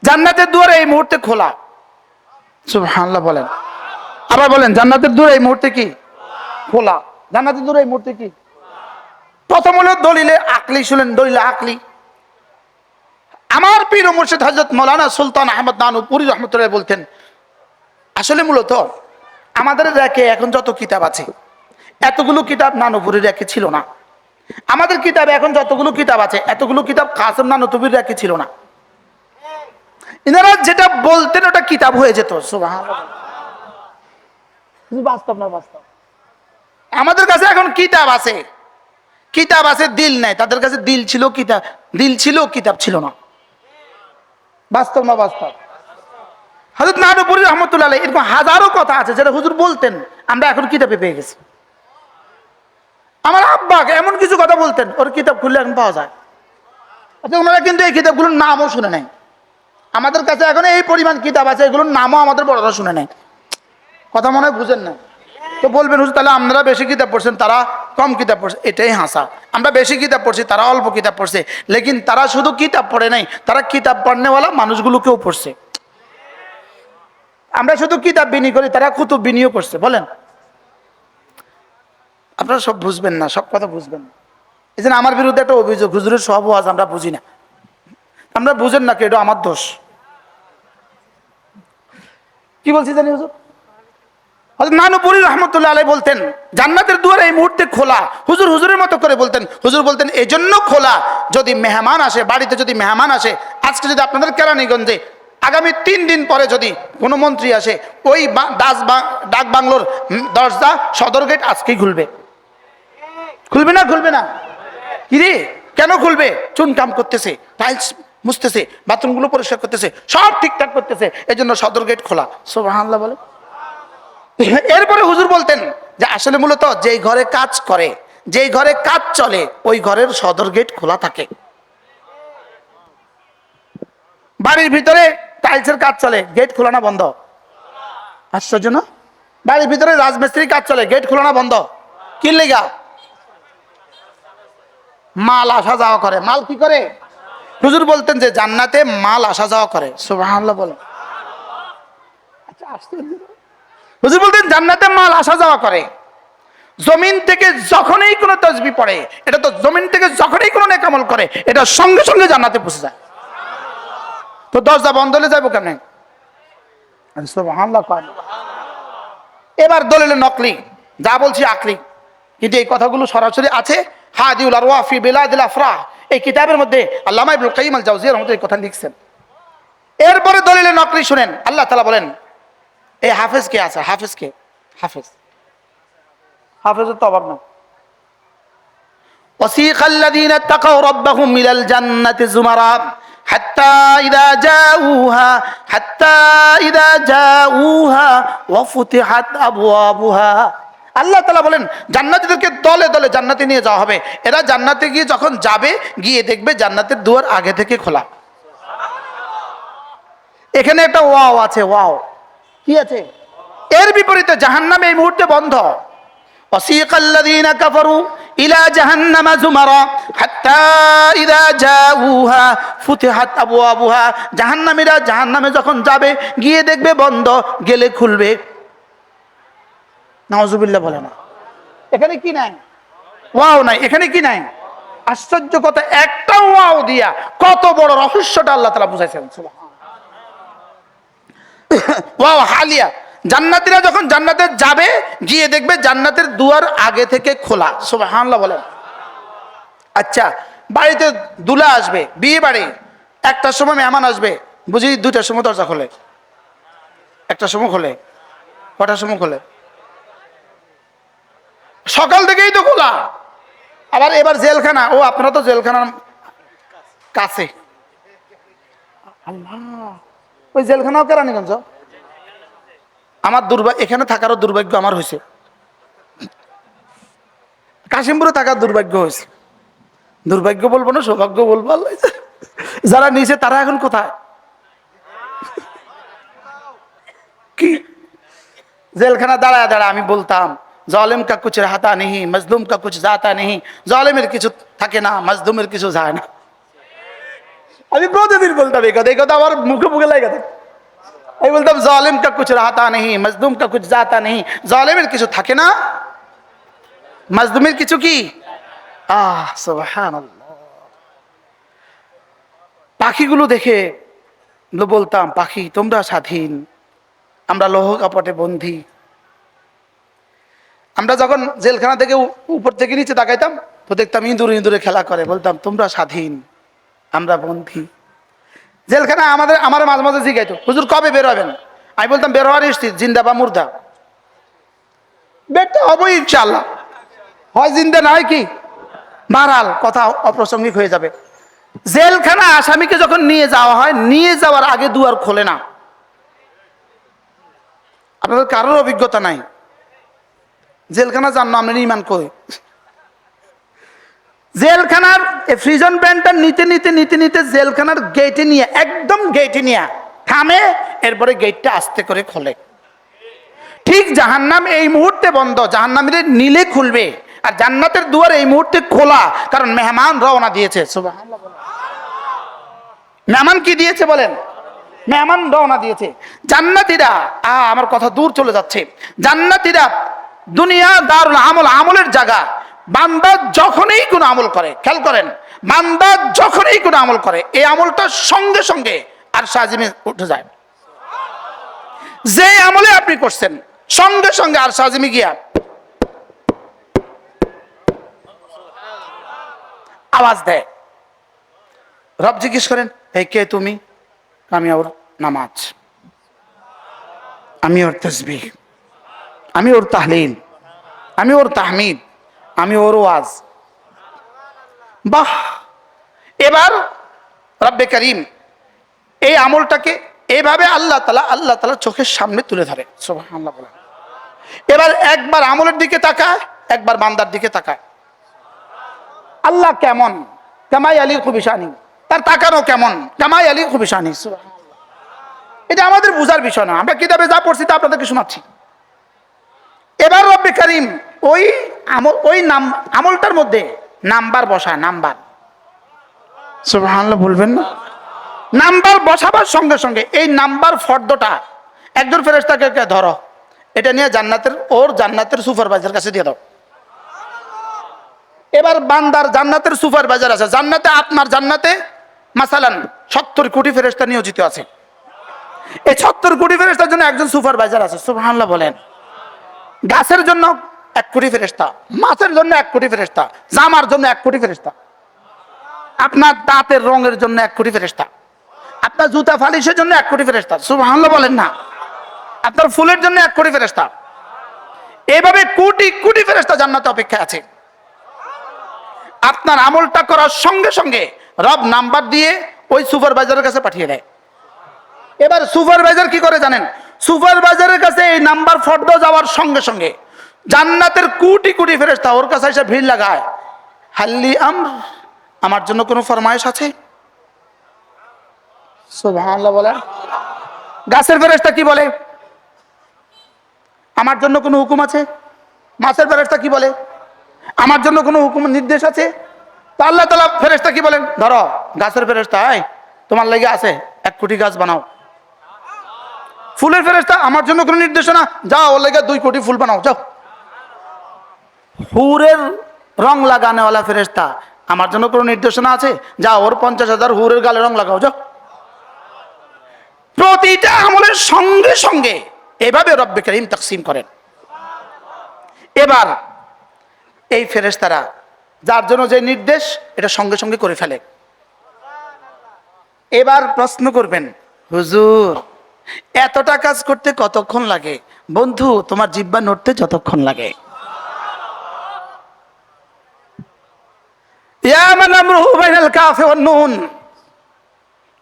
জান্নাতের দুয়ার এই মুহূর্তে খোলা। সুবহানাল্লাহ বলেন। আবার বলেন জান্নাতের দুয়ার এই মুহূর্তে কি খোলা? জান্নাতের দুয়ার এই মুহূর্তে কি? প্রথম হলো দলিলে আকলি শুনেন, দলিলে আকলি। আমার পীর ও মুর্শিদ হযরত মাওলানা সুলতান আহমদ নানুপুরী রহমতুল্লাহ বলতেন, আসলে মূলত আমাদের র্যাকে এখন যত কিতাব আছে এতগুলো কিতাব নানুপুরীর র্যাকে ছিল না। আমাদের কিতাবে এখন যতগুলো কিতাব আছে এতগুলো কিতাব কাসেম নানুতুবির র্যাকে ছিল না। ইনারা যেটা বলতেন ওটা কিতাব হয়ে যেত। সুবহানাল্লাহ। বাস্তব না বাস্তব? আমাদের কাছে এখন কিতাব আছে, কিতাব আছে, দিল নাই। তাদের কাছে দিল ছিল, কিতাব দিল ছিল, কিতাব ছিল না। বাস্তব না বাস্তব? হযরত নানুপুরী রহমতুল্লাহ আলাইহি এরকম হাজারো কথা আছে যেটা হুজুর বলতেন, আমরা এখন কিতাবে পেয়ে গেছি। আমার আব্বা এমন কিছু কথা বলতেন ওর কিতাব খুললে এখন পাওয়া যায়। আচ্ছা, ওনারা কিন্তু এই কিতাবগুলোর নামও শুনে নাই। আমাদের কাছে এখন এই পরিমাণ কিতাব আছে, এগুলোর নামও আমাদের বড়রা শুনে নাই। কথা মনে হয় বুঝেন না। তো বলবেন হুজুর তাহলে আপনারা বেশি কিতাব পড়ছেন, তারা কম কিতাব পড়ছে। এটাই হাসা। আমরা বেশি কিতাব পড়ছি, তারা অল্প কিতাব পড়ছে। লেকিন তারা শুধু কিতাব পড়ে নাই, তারা কিতাব পড়নেওয়ালা মানুষগুলোকেও পড়ছে। আমরা শুধু কিতাব বিনি করি, তারা কুতুব বিনিও করছে। বলেন, আপনারা সব বুঝবেন না, সব কথা বুঝবেন না। এই জন্য আমার বিরুদ্ধে একটা অভিযোগ, হুজুরের সব ওয়াজ আমরা বুঝি না। আমরা বুঝেন না, এটা আমার দোষ। কি বলছি জানি হুজুর? হযরত নানুপুরী রহমতুল্লাহ আলাইহি বলতেন জান্নাতের দুয়ার এই মুহূর্তে খোলা। হুজুর হুজুরের মতো করে বলতেন। হুজুর বলতেন এই জন্য খোলা, যদি মেহমান আসে বাড়িতে, যদি মেহমান আসে, আজকে যদি আপনাদের কেরানীগঞ্জে আগামী 3 দিন পরে যদি কোনো মন্ত্রী আসে, ওই ডাক বাংলোর দরজা সদর গেট আজকেই খুলবে। খুলবে না? খুলবে না? কিরে কেন খুলবে? চুনকাম করতেছে, টাইলস মুছতেছে, বাথরুমগুলো পরিষ্কার করতেছে, সব ঠিকঠাক করতেছে, এই জন্য সদর গেট খোলা। সুবহানাল্লাহ বলে। এরপরে হুজুর বলতেন যে আসলে মূলত যেই ঘরে কাজ করে, যেই ঘরে কাজ চলে, ওই ঘরের সদর গেট খোলা থাকে। বাড়ির ভিতরে টাইলসের কাজ চলে, গেট খোলা না বন্ধ? আশ্চর্য না? বাড়ির ভিতরে রাজমিস্ত্রির কাজ চলে, গেট খোলা না বন্ধ? কি লেগা? মাল আসা যাওয়া করে। মাল কি করে? হুজুর বলতেন যে জান্নাতে মাল আসা যাওয়া করে। সুবহানাল্লাহ বলে। আচ্ছা, হুজুর বলতেন জান্নাতে মাল আসা যাওয়া করে। জমিন থেকে যখনই কোনো তাসবিহ পড়ে, এটা তো জমিন থেকে যখনই কোনো নেক আমল করে, এটা সঙ্গে সঙ্গে জান্নাতে পৌঁছে যায়। তো দরজা বন্ধ হলে যাবো কেমনে? সুবহানাল্লাহ। এবার দলিলে নকলি, যা বলছি আকলি, কিন্তু এই কথাগুলো সরাসরি আছে হাদিউল আরওয়াহ ফি বিলাদিল আফরাহ এই কিতাবের মধ্যে। আল্লামা ইবনুল কাইয়িম আল জাওজিয়ার মধ্যে এই কথা লিখছেন। এরপরে দলিলে নকলি শুনেন, আল্লাহ তাআলা বলেন, এই হাফেজ কে আছে? হাফেজ কে? হাফেজ, হাফেজের তো অভাব না। ওয়াসিকাল্লাযীনা তাকাউ রাব্বাহুম ইলাল জান্নাতি যুমারা হাত্তা ইযা জাউহা ওয়া ফুতিহাত আবওয়াবুহা। আল্লাহ তাআলা বলেন জান্নাতীদেরকে দলে দলে জান্নাতে নিয়ে যাওয়া হবে। এরা জান্নাতে গিয়ে যখন যাবে, গিয়ে দেখবে জান্নাতের দুয়ার আগে থেকে খোলা। এখানে একটা ওয়াও আছে। ওয়াও কি আছে? এর বিপরীতে জাহান্নামে এই মুহূর্তে বন্ধ। ওয়াসিকাল্লাযীনা কাফারু ইলা জাহান্নামা যুমারা হাত্তা ইযা জাউহা ফুতিহাত আবওয়াবুহা। জাহান্নামীরা জাহান্নামে যখন যাবে, গিয়ে দেখবে বন্ধ, গেলে খুলবে। নাউজুবিল্লাহ বলে না। এখানে কি নাই? ওয়াও নাই। এখানে কি নাই? আশ্চর্য কথা, একটা ওয়াও দিয়া কত বড় রহস্যটা আল্লাহ তাআলা বুঝাইছেন। সুবহানাল্লাহ। ওয়াও হালিয়া। জান্নাতীরা যখন জান্নাতে যাবে, গিয়ে দেখবে জান্নাতের দুয়ার আগে থেকে খোলা। সুবহানাল্লাহ বলেন। আচ্ছা, বাড়িতে দুলা আসবে, বিয়ে বাড়ি, 1টার সময় মেহমান আসবে, বুঝি 2টার সময় দরজা খোলে, 1টার সময় খোলে, কটার সময় খোলে? সকাল থেকেই তো খোলা। আবার এবার জেলখানা, ও আপনারা তো জেলখানার কাছে। আল্লাহ, ওই জেলখানাও কেরানীগঞ্জ। আমার দুর্ভাগ্য, এখানে থাকারও দুর্ভাগ্য আমার হয়েছে, কাশিমপুরে থাকার দুর্ভাগ্য হয়েছে। দুর্ভাগ্য বলবো না, সৌভাগ্য বলবো। আল্লাহ, যারা নিচে তারা এখন কোথায়? কি জেলখানা দাঁড়ায় দাঁড়ায় আমি বলতাম, জালেম কা কুছ রাহতা নেহি, মজলুম কা কুছ জাতা নেহি। জালেমের কিছু থাকে না, মজলুমের কিছু যায় না। আমি প্রতিদিন বলতাম এই কথা আমার মুখে মুখে লাগে থাকে। আমি বলতাম জালেম কা কুছ রাহতা নেহি, মজলুম কা কুছ জাতা নেহি। জালেমের কিছু থাকে না, মজলুমের কিছু কি। সুবহানাল্লাহ। পাখিগুলো দেখে বলতাম, পাখি তোমরা স্বাধীন, আমরা লৌহ কপটে বন্দী। আমরা যখন জেলখানা থেকে উপর থেকে নিচে তাকাইতাম তো দেখতাম ইঁদুরে ইঁদুরে খেলা করে, বলতাম তোমরা স্বাধীন, আমরা বন্দী। জেলখানা আমার মাঝে মাঝে জিগাইতো, হুজুর কবে বের হবেন? আমি বলতাম বের হওয়ার নিশ্চিত, জিন্দা বা মুর্দা। বেরটা হবো ইনশাল্লাহ, হয় জিন্দা না হয় কি বারাল, কথা অপ্রাসঙ্গিক হয়ে যাবে। জেলখানা আসামিকে যখন নিয়ে যাওয়া হয়, নিয়ে যাওয়ার আগে দুয়ার খোলে না। আপনাদের কারোর অভিজ্ঞতা নাই? জেলখানা জানো আমরা ইমান করি। জেলখানার প্রিজন ব্যান্ডটা নিতে নিতে নিতে নিতে জেলখানার গেটে নিয়ে, একদম গেটে নিয়ে থামে, এরপরে গেটটা আস্তে করে খোলে। ঠিক জাহান্নাম এই মুহূর্তে বন্ধ, জাহান্নামীদের নিলে খুলবে, আর জান্নাতের দুয়ার এই মুহূর্তে খোলা, কারণ মেহমান রওনা দিয়েছে। সুবহানাল্লাহ। মেহমান কি দিয়েছে বলেন? মেহমান রওনা দিয়েছে। জান্নাতীরা, আমার কথা দূর চলে যাচ্ছে, জান্নাতীরা দুনিয়া দারুল আমল, আমলের জায়গা। বান্দা যখনই কোনো আমল করে, খেয়াল করেন, বান্দা যখনই কোনো আমল করে, এই আমলটা সঙ্গে সঙ্গে আর সাজিমে উঠে যায়। যে আমলে আপনি করছেন, সঙ্গে সঙ্গে আর সাজিমে গিয়া আওয়াজ দেয়। রব জিজ্ঞেস করেন, এই কে তুমি? আমি ওর নামাজ, আমি ওর তাসবিহ, আমি ওর তাহলিল, আমি ওর তাহমিদ, আমি ওর ওয়াজ। বাহ! এবার রব্বে করিম এই আমলটাকে এইভাবে আল্লাহ তাআলা চোখের সামনে তুলে ধরে। সুবহানাল্লাহ বলেন। এবার একবার আমলের দিকে তাকায়, একবার বান্দার দিকে তাকায়। আল্লাহ কেমন? কামাই আলী খুবিশানি, তার তাকানো কেমন? কামাই আলী খুবিশানি। সুবহানাল্লাহ। এটা আমাদের বুঝার বিষয় না, আমরা কিতাবে যা পড়ছি তা আপনাদেরকে শোনাচ্ছি। এবার রব্বে করিম ওই আমলটার মধ্যে নাম্বার বসায়, নাম্বার। সুবহানাল্লাহ বলবেন না? নাম্বার বসাবার সঙ্গে সঙ্গে এই নাম্বার ফর্দটা একজন ফেরেশতাকে ধরো, এটা নিয়ে জান্নাতের সুপারভাইজার কাছে দিয়ে দাও। এবার বান্দার জান্নাতের সুপারভাইজার আছে, আপনার জান্নাতে মাসালান 70 কোটি ফেরেশতা নিয়োজিত আছে। এই 70 কোটি ফেরেশতার জন্য একজন সুপারভাইজার আছে। সুবহানাল্লাহ বলেন। গাছের জন্য 1 কোটি ফেরেশতা, মাছের জন্য 1 কোটি ফেরেশতা, জামার জন্য 1 কোটি ফেরেশতা, আপনার দাঁতের রঙের জন্য 1 কোটি ফেরেশতা, আপনার জুতা ফালিশের জন্য 1 কোটি ফেরেশতা। সুবহানাল্লাহ বলেন না? আপনার ফুলের জন্য 1 কোটি ফেরেশতা। এইভাবে কোটি কোটি ফেরেশতা জান্নাতে অপেক্ষায় আছে। আপনার আমলটা করার সঙ্গে সঙ্গে রব নাম্বার দিয়ে ওই সুপারভাইজারের কাছে পাঠিয়ে দেয়। এবার সুপারভাইজার কি করে জানেন? সুপারভাইজারের কাছে এই নাম্বার ফর্দ যাওয়ার সঙ্গে সঙ্গে জান্নাতের কোটি কোটি ফেরেশতা ওর কাছে এসে ভিড় লাগায়। হাল্লি আমার জন্য কোনো ফরমায়েশ আছে? সুবহানাল্লাহ বলে। গাছের ফেরেশতা কি বলে? আমার জন্য কোনো হুকুম আছে? মাছের ফেরেশতা কি বলে? আমার জন্য কোনো হুকুম নির্দেশ আছে? তা আল্লাহ তাআলা ফেরেশতা কি বলেন? ধরো গাছের ফেরেশতা, তোমার লেগে আছে 1 কোটি গাছ বানাও। ফুলের ফেরেশতা, আমার জন্য কোনো নির্দেশনা, যাও ওর লেগে 2 কোটি ফুল বানাও, যাও। হুরের রং লাগানোওয়ালা ফেরেশতা, আমার জন্য কোনো নির্দেশনা আছে? যাও ওর 50,000 হুরের গালে রং লাগাও, যাও। প্রতিটা আমলের সঙ্গে সঙ্গে এভাবে রব্বে করিম তাকসিম করেন। এবার এই ফেরেশতারা যার জন্য যে নির্দেশ, এটা সঙ্গে সঙ্গে করে ফেলে। এবার প্রশ্ন করবেন, হুজুর এতটা কাজ করতে কতক্ষণ লাগে? বন্ধু, তোমার জিহ্বা নড়তে যতক্ষণ লাগে। ইয়া মান আমরুহু বাইনাল কাফি ওয়ান নুন,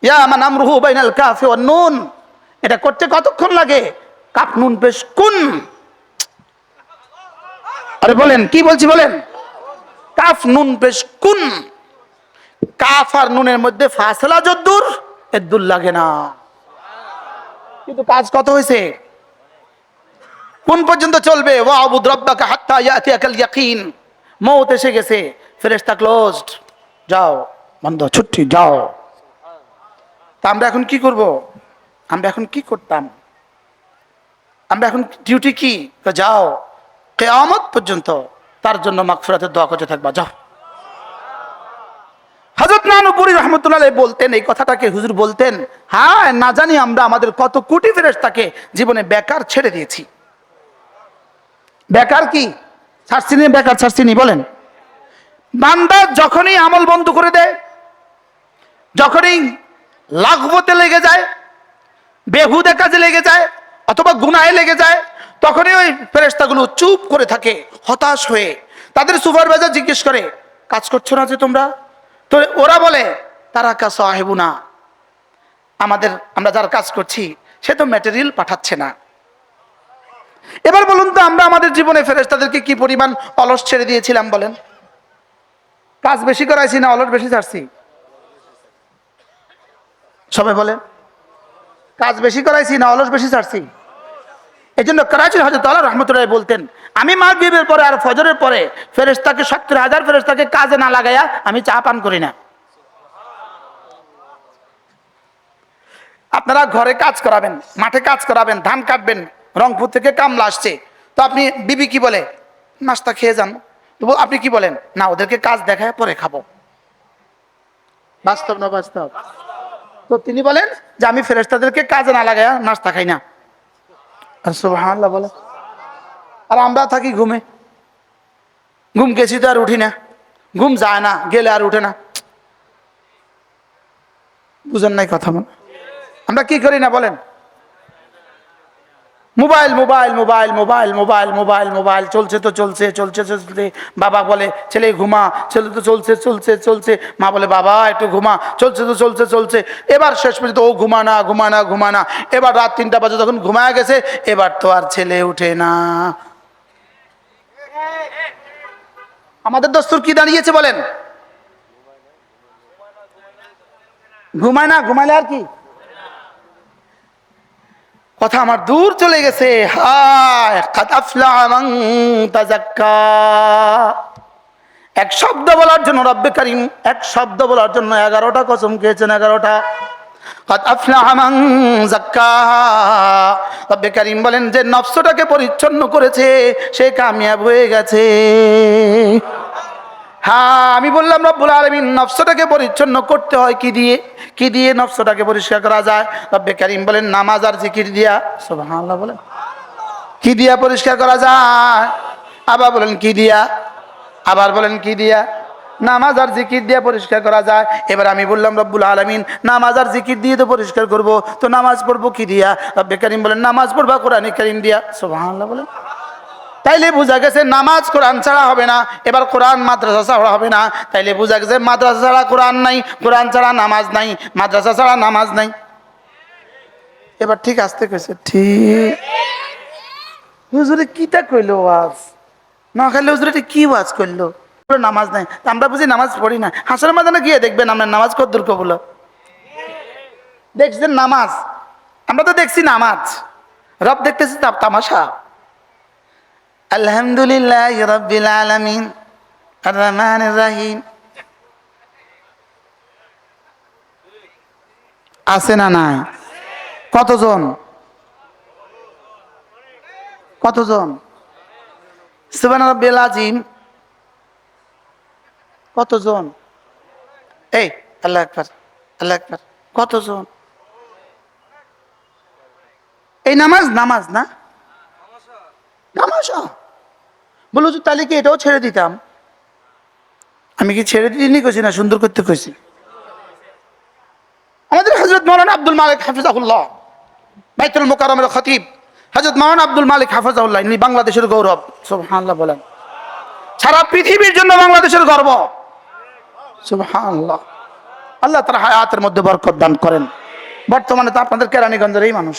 ইয়া মান আমরুহু বাইনাল কাফি ওয়ান নুন, এটা করতে কতক্ষণ লাগে? কাফ নুন পেশ কুন। আরে বলেন, কি বলছি বলেন? কাফ নুন পেশ কুন। কাফ আর নুনের মধ্যে ফাসলা যদ্দুর, এদ্দুর লাগে না, কিন্তু কাজ কত হয়েছে? কোন পর্যন্ত চলবে? ওয়াবুদ রাব্বাকা হাত্তা ইয়াতিয়াকাল ইয়াকিন। মওত এসে গেছে, ফেরেশতা ক্লোজড, যাও বন্ধ, ছুটি, যাও। তা আমরা এখন কি করব? আমরা এখন কি করতাম? আমরা এখন ডিউটি কি? যাও কিয়ামত পর্যন্ত তার জন্য মাগফিরাতের দোয়া করতে থাকবা, যাও। হযরত নানুপুরী রাহমাতুল্লাহ আলাইহি বলতেন, এই কথাটাকে হুজুর বলতেন, হ্যাঁ না জানি আমরা আমাদের কত কোটি ফেরেশতাকে জীবনে বেকার ছেড়ে দিয়েছি। বেকার কি ছাড়ছিনি? বেকার ছাড়ছিনি বলেন? বান্দা যখনই আমল বন্ধ করে দেয়, যখনই লাগবতে লেগে যায়, বেহুদা কাজে লেগে যায়, অথবা গুনাহে লেগে যায়, তখনই ওই ফেরেশতাগুলো চুপ করে থাকে হতাশ হয়ে। তাদের সুপারভাইজার জিজ্ঞেস করে, কাজ করছো না যে তোমরা? তো ওরা বলে, তারা কাজ সাহেবু না, আমরা যারা কাজ করছি সে তো ম্যাটেরিয়াল পাঠাচ্ছে না। এবার বলুন তো, আমরা আমাদের জীবনে ফেরেশতাদেরকে কি পরিমাণ অলস ছেড়ে দিয়েছিলাম বলেন? কাজ বেশি করাইছি না অলস বেশি ছাড়ছি? সবাই বলেন, কাজ বেশি করাইছি না অলস বেশি ছাড়ছি? এই জন্য করাচির হযরত আলী রাহমাতুল্লাহ বলতেন, আমি মাগরিবের পরে আর ফজরের পরে ফেরেশতাকে ৭০,০০০ ফেরেশতাকে কাজে না লাগাইয়া আমি চা পান করি না। আপনারা ঘরে কাজ করাবেন, মাঠে কাজ করাবেন, ধান কাটবেন, রংপুর থেকে কামলা আসছে, তো আপনি বিবি কি বলে, নাস্তা খেয়ে যান। তো আপনি কি বলেন, না ওদেরকে কাজ দেখায় পরে খাবো। বাস্তব না বাস্তব? তো তিনি বলেন যে আমি ফেরেশতাদেরকে কাজে না লাগাইয়া নাস্তা খাই না। আর সুবহানাল্লাহ বলে। আর আমরা থাকি ঘুমে, ঘুম গেছি তো আর উঠি না, ঘুম যায় না, গেলে আর উঠে না। বুঝেন নাই কথা? মানে আমরা কি করি না বলেন? Mobile mobile mobile mobile mobile mobile mobile চলছে তো চলছে চলছে চলছে। বাবা বলে ছেলে ঘুমা, ছেলে তো চলছে চলছে চলছে। মা বলে বাবা একটু ঘুমা, চলছে তো চলছে চলছে। এবার শেষ পর্যন্ত ও ঘুমানা ঘুমানা ঘুমানা। এবার রাত ৩টা বাজে যখন ঘুমায় গেছে, এবার তো আর ছেলে উঠে না। আমাদের দস্তুর কি দাঁড়িয়েছে বলেন? ঘুমায় না, ঘুমাইলে আর কি? কথা আমার দূর চলে গেছে। হায় কাদ আফলাহা মান তাযাক্কা। এক শব্দ বলার জন্য রব্বে কারীম, এক শব্দ বলার জন্য 11টা কসম খেয়েছেন, 11টা। কাদ আফলাহা মান যাক্কাহা। রব্বে কারীম বলেন যে নফসটাকে পরিচ্ছন্ন করেছে সে কামিয়াব হয়ে গেছে। হ্যাঁ, আমি বললাম রব্বুল আলামিন নফসটাকে পরিচ্ছন্ন করতে হয় কি দিয়ে? কি দিয়ে নফসটাকে পরিষ্কার করা যায়? রব্বে কারীম বলেন নামাজ আর জিকির দিয়া। সুবহানাল্লাহ বলেন। কি দিয়া পরিষ্কার করা যায়? আবার বলেন কি দিয়া? আবার বলেন কি দিয়া? নামাজ আর জিকির দিয়ে পরিষ্কার করা যায়। এবার আমি বললাম রব্বুল আলামিন নামাজ আর জিকির দিয়ে তো পরিষ্কার করব, তো নামাজ পড়বো কি দিয়া? রব্বে কারীম বলেন নামাজ পড়বা কোরআনে কারীম দিয়া। সুবহানাল্লাহ বলেন। তাইলে বোঝা গেছে নামাজ কোরআন ছাড়া হবে না। এবার কোরআন মাদ্রাসা ছাড়া হবে না। তাইলে বোঝা গেছে মাদ্রাসা ছাড়া কোরআন নাই, কোরআন ছাড়া নামাজ নাই, মাদ্রাসা ছাড়া নামাজ নাই। এবার ঠিক আসতে কইছে ঠিক। হুজুরে কিটা কইলো ওয়াজ? না খাইলে হুজুরে কি ওয়াজ করলো? নামাজ নাই, আমরা বুঝি নামাজ পড়ি না। হাসরের ময়দানে গিয়ে দেখবেন আমরা নামাজ কদ্দুর কবুল। দেখছেন নামাজ? আমরা তো দেখছি নামাজ, রব দেখতেছি তামাশা। আলহামদুলিল্লাহ রাব্বিল আলামিন আর রহমানির রহিম। আছে না নাই? কতজন? কতজন? সুবহান রাব্বিল আযীম কতজন? এই আল্লাহু আকবার, আল্লাহু আকবার কতজন? এই নামাজ নামাজ না তামাশা। বলো তো তাহলে কি এটাও ছেড়ে দিতাম? আমি কি ছেড়ে দিইনি কইছি না সুন্দর করতে কইছি? আমাদের হযরত মাওলানা আব্দুল মালিক হাফিজাহুল্লাহ, বাইতুল মুকাররমের খতিব হযরত মাওলানা আব্দুল মালিক হাফিজাহুল্লাহ, ইনি বাংলাদেশের গৌরব। সুবহানাল্লাহ বলেন। সারা পৃথিবীর জন্য বাংলাদেশের গর্ব। সুবহানাল্লাহ। আল্লাহ তাআলা হায়াতের মধ্যে বরকত দান করেন। বর্তমানে তো আপনাদের কেরানীগঞ্জের এই মানুষ,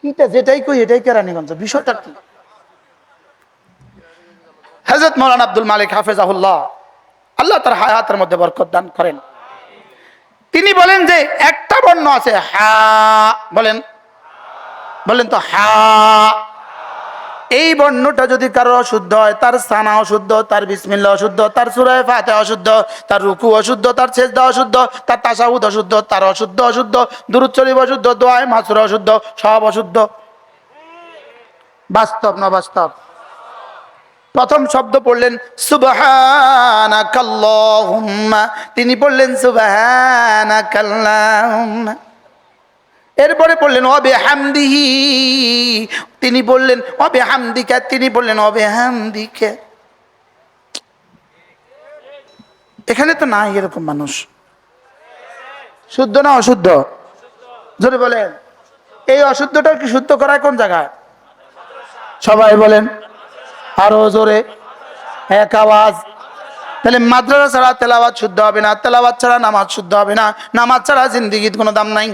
এটা যেটাই কই এটাই কেরানীগঞ্জ। বিষয়টা কি? হযরত মাওলানা আব্দুল মালিক হাফিজাহুল্লাহ, আল্লাহ তার হায়াতের মধ্যে বরকত দান করেন। তিনি বলেন যে একটা বর্ণ আছে হা, বলেন বলেন তো হা। এই বর্ণটা যদি কারো অশুদ্ধ হয়, তার সানা অশুদ্ধ, তার বিসমিল্লাহ অশুদ্ধ, তার সূরা ফাতিহা অশুদ্ধ, তার রুকু অশুদ্ধ, তার সিজদা অশুদ্ধ, তার তাশাহুদ অশুদ্ধ, তার অশুদ্ধ দুরূদ শরীফ অশুদ্ধ, দোয়া মাসুরা অশুদ্ধ, সব অশুদ্ধ। বাস্তব না বাস্তব? প্রথম শব্দ পড়লেন সুবহানাকাল্লাহুম্মা, তিনি পড়লেন সুবহানাকাল্লাহুম্মা। এরপরে পড়লেন ওয়াবিহামদিহি, তিনি বললেন ওয়াবিহামদিকা, তিনি বললেন ওয়াবিহামদিকা। এখানে তো নাই এরকম মানুষ। শুদ্ধ না অশুদ্ধ? জোরে বলেন। এই অশুদ্ধটা কি শুদ্ধ করায় কোন জায়গায়? সবাই বলেন আরো জোরে, এক আওয়াজ। তাহলে মাদ্রাসা ছাড়া তেলাওয়াত শুদ্ধ হবে না, তেলাওয়াত ছাড়া নামাজ শুদ্ধ হবে না, নামাজ ছাড়া জিন্দেগির কোনো দাম নাই।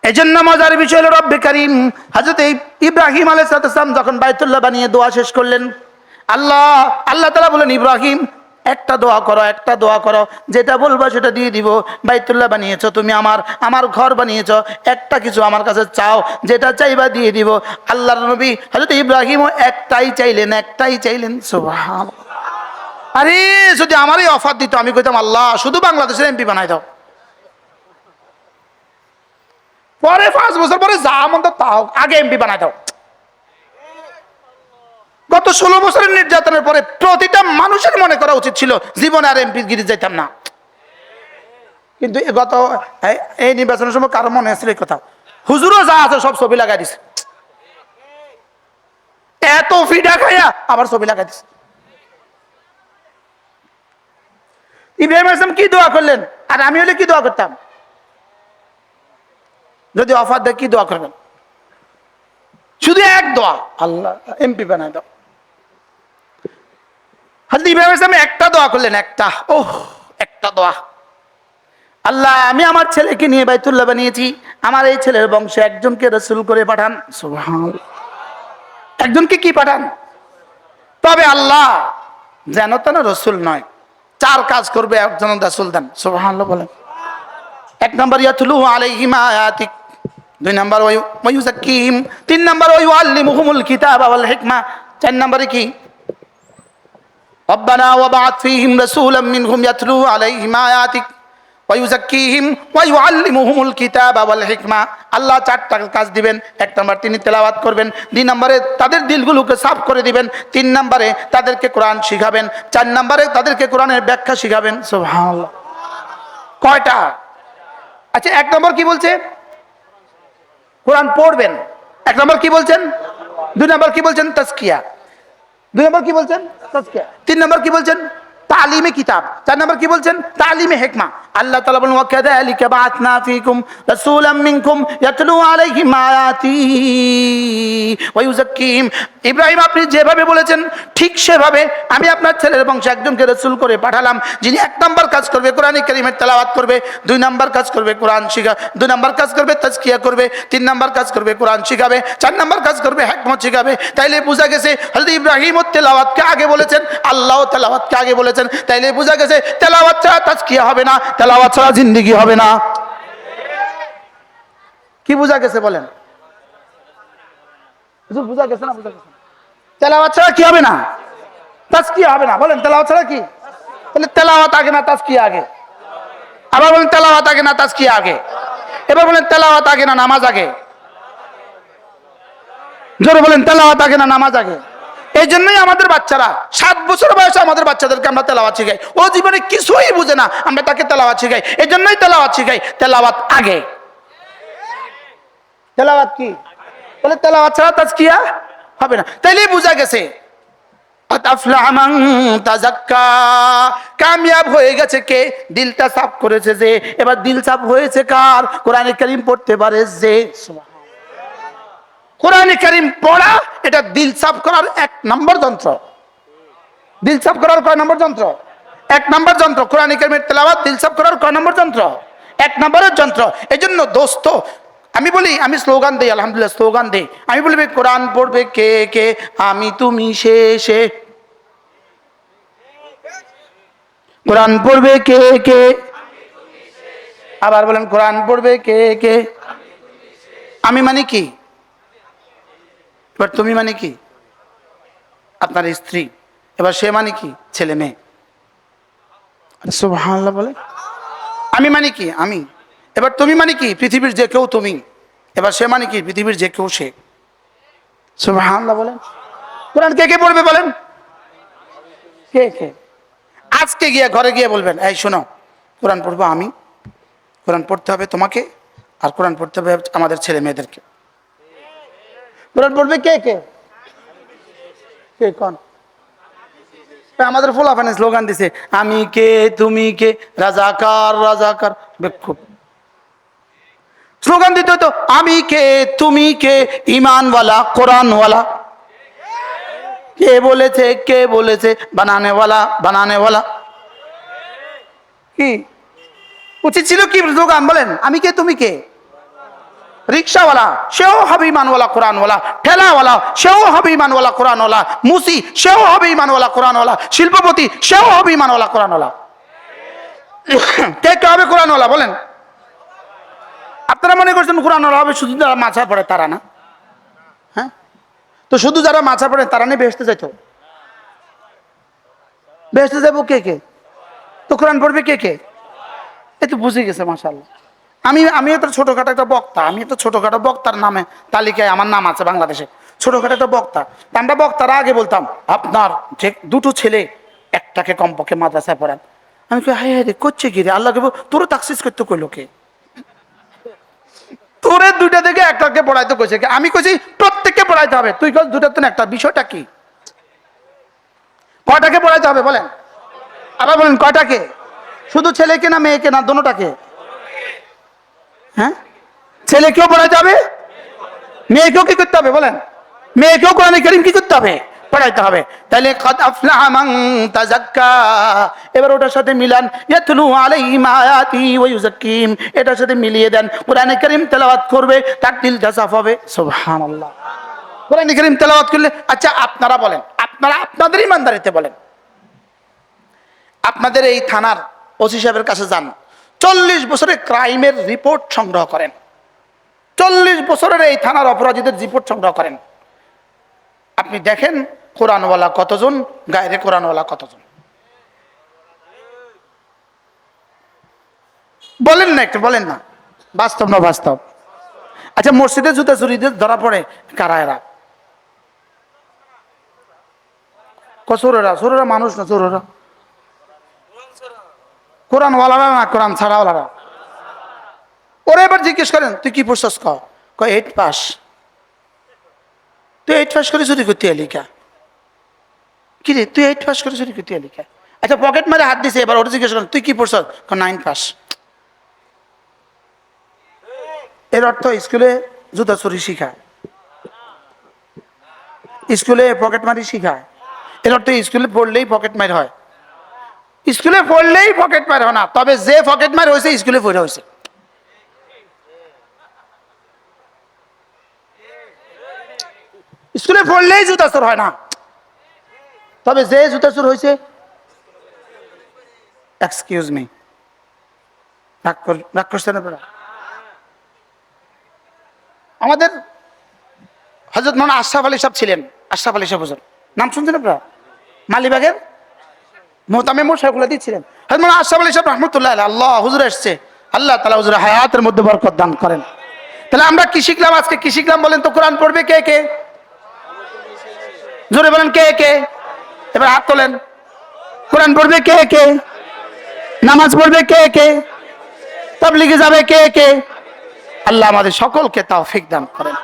এজন্য মজার বিষয় হলো রব্বে কারীম হযরত ইব্রাহিম আলাইহিস সালাম যখন বাইতুল্লাহ বানিয়ে দোয়া শেষ করলেন, আল্লাহ তাআলা বলেন ইব্রাহিম একটা দোয়া করো, একটা দোয়া করো, যেটা বলবা সেটা দিয়ে দিব। বাইতুল্লাহ বানিয়েছো তুমি, আমার ঘর বানিয়েছো, একটা কিছু আমার কাছে চাও, যেটা চাইবা দিয়ে দিব। আল্লাহর নবী হযরত ইব্রাহিমও একটাই চাইলেন। সুবহানাল্লাহ। আরে যদি আমারই অফার দিত, আমি কইতাম আল্লাহ শুধু বাংলাদেশের এমপি বানাই দাও, পরে 5 বছর পরে যা মন তাও, আগে এমপি বানাই দাও। গত 16 বছরের নির্যাতনের পরে প্রতিটা মানুষের মনে করা উচিত ছিল জীবনে আর এমপি গিরি যাইতাম না। কিন্তু গত এই নির্বাচনের সময় কারো মনে আসলে কথা, হুজুরও যা আছে সব ছবি লাগাই দিছে, এত ফিডা খাইয়া আবার ছবি লাগাই দিছে। ইব্রাহিম আলাইহিস সালাম কি দোয়া করলেন, আর আমি হলে কি দোয়া করতাম? যদি অফার দেয় কি দোয়া করবেন? শুধু এক দোয়া, আল্লাহ এমপি বানাই দাও। হযরত ইব্রাহিম আলাইহিস সালাম একটা দোয়া করলেন, একটা দোয়া, আল্লাহ আমি আমার ছেলেকে নিয়ে বাইতুল্লাহ বানিয়েছি, আমার এই ছেলের বংশে একজনকে রাসূল করে পাঠান। সুবহানাল্লাহ। একজনকে কি পাঠান? তবে আল্লাহ যেন তেন রাসূল নয়, 4 কাজ করবে একজন রাসূল দেন। সুবহানাল্লাহ বলেন। 1 নম্বর ইয়াতলু আলাইহিম আয়াতিক, 2 নম্বর ওয়ায়ুযাক্কিহিম, 3 নম্বর ওয়ায়ুআল্লিমুহুমুল কিতাবা ওয়াল হিকমা, 4 নম্বরে কি রব্বানা ওয়াবআথ ফীহিম রাসূলাম মিনহুম ইয়াতলু আলাইহিম আয়াতিক ওয়ায়ুযাক্কিহিম ওয়ায়ুআল্লিমুহুমুল কিতাবা ওয়াল হিকমা। আল্লাহ 4টা কাজ দিবেন। 1 নম্বর তিনি তেলাওয়াত করবেন, 2 নম্বরে তাদের দিলগুলোকে সাফ করে দিবেন, 3 নম্বরে তাদেরকে কোরআন শিখাবেন, 4 নম্বরে তাদেরকে কোরআনের ব্যাখ্যা শিখাবেন। সুবহানাল্লাহ। কয়টা? আচ্ছা 1 নম্বর কি বলছে? কোরআন পড়বেন। 1 নম্বর কি বলছেন? 2 নম্বর কি বলছেন? তাজকিয়া। 2 নম্বর কি বলছেন? তাজকিয়া। 3 নম্বর কি বলছেন? তালিমে কিতাব। 4 নম্বর কি বলছেন? তালিমে হিকমা। আল্লাহ তাআলা বলেন ওয়া কাযালিকা বা'আথনা ফীকুম রাসূলাম মিনকুম ইয়াতলু আলাইহিম আয়াতি ওয়া ইউযাক্কিহিম। ইব্রাহিম আপনি যেভাবে বলেছেন ঠিক সেভাবে আমি আপনার ছেলের বংশে একজনকে রাসূল করে পাঠালাম, যিনি 1 নম্বর কাজ করবে কোরআন কারীমের তেলাওয়াত করবে, 2 নম্বর কাজ করবে কোরআন শিখা, 2 নম্বর কাজ করবে তাজকিয়া করবে, 3 নম্বর কাজ করবে কোরআন শিখাবে, 4 নম্বর কাজ করবে হিকমত শিখাবে। তাইলে বোঝা গেছে হযরত ইব্রাহিম তেলাওয়াতকে আগে বলেছেন, আল্লাহ তেলাওয়াতকে আগে বলেছেন। তাইলে বোঝা গেছে তেলাওয়াত ছাড়া তাজকিয়া হবে না, তেলাওয়াত ছাড়া জিন্দেগি হবে না। কি বোঝা গেছে বলেন? হুজুর বোঝা গেছে না? বোঝা গেছে? তেলাওয়াত ছাড়া কি হবে না? তাজকিয়া হবে না। বলেন তেলাওয়াত ছাড়া কি? তাহলে তেলাওয়াত আগে না তাজকিয়া আগে? আবার বলেন তেলাওয়াত আগে না তাজকিয়া আগে? এবার বলেন তেলাওয়াত আগে না নামাজ আগে? জোরে বলেন তেলাওয়াত আগে না নামাজ আগে? এই জন্যই আমাদের বাচ্চারা 7 বছর বয়সে আমাদের বাচ্চাদেরকে আমরা তেলাওয়াত শিখাই। ও জীবনে কিছুই বুঝে না, আমরা তাকে তেলাওয়াত শিখাই। এই জন্যই তেলাওয়াত শিখাই, তেলাওয়াত আগে। তেলাওয়াত কি? তাহলে তেলাওয়াত ছাড়া তাজকিয়া হবে না। তাইলেই বোঝা গেছে আতাফলাহা মান তাযাক্কা, কামিয়াব হয়ে গেছে কে? দিলটা সাফ করেছে যে। এবার দিল সাফ হয়েছে কার? কোরআন কারীম পড়তে পারে যে। কোরআন কারীম পড়া এটা দিল সাফ করার 1 নম্বর যন্ত্র। দিল সাফ করার কয় নম্বর যন্ত্র? 1 নম্বর যন্ত্র। কোরআন কারীমের তেলাওয়াত দিল সাফ করার কয় নম্বর যন্ত্র? 1 নম্বরের যন্ত্র। এজন্য দোস্ত আমি বলি, আমি স্লোগান দেই, আলহামদুলিল্লাহ স্লোগান দেই। আমি বলি কোরআন পড়বে কে কে? আমি তুমি শেষে। কোরআন পড়বে কে কে? আবার বলেন কোরআন পড়বে কে কে? আমি মানে কি? এবার তুমি মানে কি? আপনার স্ত্রী। এবার সে মানে কি? ছেলে মেয়ে। সুবহানাল্লাহ বলে। আমি মানে কি? আমি। এবার তুমি মানে কি? পৃথিবীর যে কেউ তুমি। এবার সে মানে কি? পৃথিবীর যে কেউ সে। সুবহানাল্লাহ বলেন। কোরআন কে কে পড়বে বলেন? কে কে? আজকে গিয়ে ঘরে গিয়ে বলবেন, এই শোনো, কোরআন পড়বো আমি, কোরআন পড়তে হবে তোমাকে, আর কোরআন পড়তে হবে আমাদের ছেলে মেয়েদেরকে। কোরআন পড়বে কে কে? কে কোন? আমাদের ফোলাফানে স্লোগান দিছে, আমি কে তুমি কে, রাজাকার রাজাকার। বেক্ষুব স্লোগান দিতে হতো, আমি কে তুমি কে, ইমানওয়ালা কোরআনওয়ালা। কে বলেছে? কে বলেছে? বানানেওয়ালা বানানেওয়ালা। কি উচিত ছিল কি স্লোগান বলেন? আমি কে তুমি কে। রিক্সাওয়ালা সেও হবে ইমানওয়ালা কোরআনওয়ালা, ঠেলাওয়ালা সেও হবে ইমানওয়ালা কোরআনওয়ালা, মুসি সেও হবে ইমানওয়ালা কোরআনওয়ালা, শিল্পপতি সেও হবে ইমানওয়ালা কোরআনওয়ালা। কে কে হবে কোরআনওয়ালা বলেন? আপনারা মনে করছেন কোরআনওয়ালা হবে শুধু যারা মাছা পড়ে তারা না? হ্যাঁ, তো শুধু যারা মাছা পড়ে তারা নিয়ে বেহেশতে যাইতো? বেহেশতে যাবো কে কে? তো কোরআন পড়বে কে কে? এই তো বুঝে গেছে মাশাআল্লাহ। আমি তো ছোটখাটো একটা বক্তা, আমি তো ছোটখাটো বক্তার নামে তালিকায় আমার নাম আছে বাংলাদেশে, ছোটখাটো একটা বক্তা। আমরা বক্তারা আগে বলতাম, আপনার যে দুটো ছেলে একটাকে কমপক্ষে মাদ্রাসায় পড়ান। আমি কই, হায় হায় রে, করছে কি রে আল্লাহকে, তোরও তাকসিস করতে কইলো কে? তোরে দুইটা থেকে একটাকে পড়াইতে কইছে কে? আমি কইছি প্রত্যেককে পড়াইতে হবে। তুই কস দুটার তো একটা, বিষয়টা কি? কয়টাকে পড়াইতে হবে বলেন? আবার বলেন কয়টাকে? শুধু ছেলেকে না মেয়েকে না দোনোটাকে? হ্যাঁ, ছেলেকেও পড়াইতে হবে, মেয়েকেও কি করতে হবে বলেন? মেয়েকেও কোরআন কারীম কি করতে হবে? পড়াইতে হবে। তাহলে কদ আফলাহা মান তাযাক্কা, এবার ওটার সাথে মিলান, ইয়াতলু আলাইহিম আয়াতি ওয়া ইউযাক্কিহিম, এটার সাথে মিলিয়ে দেন, কোরআন কারীম তেলাওয়াত করবে, তাকদিল জাসাফ হবে। সুবহানাল্লাহ। কোরআন কারীম তেলাওয়াত করলে, আচ্ছা আপনারা বলেন, আপনারা আপনাদের ইমানদারিতে বলেন, আপনাদের এই থানার ওসি সাহেবের কাছে যান, 40 বছরের ক্রাইমের রিপোর্ট সংগ্রহ করেন, 40 বছরের এই থানার অপরাধীদের রিপোর্ট সংগ্রহ করেন, আপনি দেখেন কোরআনওয়ালা কতজন, গায়রে কোরআনওয়ালা কতজন? বলেন না, একটু বলেন না, বাস্তব না বাস্তব? আচ্ছা, মসজিদে জুতা চুরিদের ধরা পড়ে কারা? এরা চোরেরা, চোরেরা মানুষ না, চোরেরা কোরআনওয়ালারা না, কোরআন ছাড়াওয়ালারা। ওরা এবার জিজ্ঞেস করেন, তুই কি পড়ছস? কয় 8 পাস। তুই 8 পাস করে চুরি করতে এলি কা? কি রে, তুই 8 পাস করে চুরি করতে এলি কা? আচ্ছা, পকেট মারে হাত দিছে, এবার ওটা জিজ্ঞেস করেন, তুই কি পড়ছস? 9 পাস। এর অর্থ স্কুলে জুতা চুরি শিখায়, স্কুলে পকেট মারি শিখায়। এর অর্থ স্কুলে পড়লেই পকেট মার হয়? স্কুলে পড়লেই পকেট মার হয় না, তবে যে পকেট মার হয়েছে স্কুলে পড়ে হয়েছে। স্কুলে পড়লেই জুতা চোর হয় না, তবে যে জুতা চোর হয়েছে। এক্সকিউজ মি, রাগ করছেন আপনারা? আমাদের হযরত মাওলানা আশরাফ আলী সাহেব ছিলেন, আশরাফ আলী সাহেব হুজুর, নাম শুনছেন আপনারা? মালিবাগের মোহতামিম শাইখুল ছিলেন হযরত মাওলানা আশরাফ আলী সাহেব রাহমাতুল্লাহ আলাইহি। আল্লাহ হুজুর এসেছে, আল্লাহ তাআলা হুজুরের হায়াতের মধ্যে বরকত দান করেন। তাহলে আমরা কি শিখলাম আজকে? কি শিখলাম বলেন তো? কোরআন পড়বে কে কে? জোরে বলেন কে কে? এবার হাত তোলেন। কোরআন পড়বে কে কে? নামাজ পড়বে কে কে? তাবলীগে যাবে কে কে? আল্লাহ আমাদের সকলকে তৌফিক দান করেন।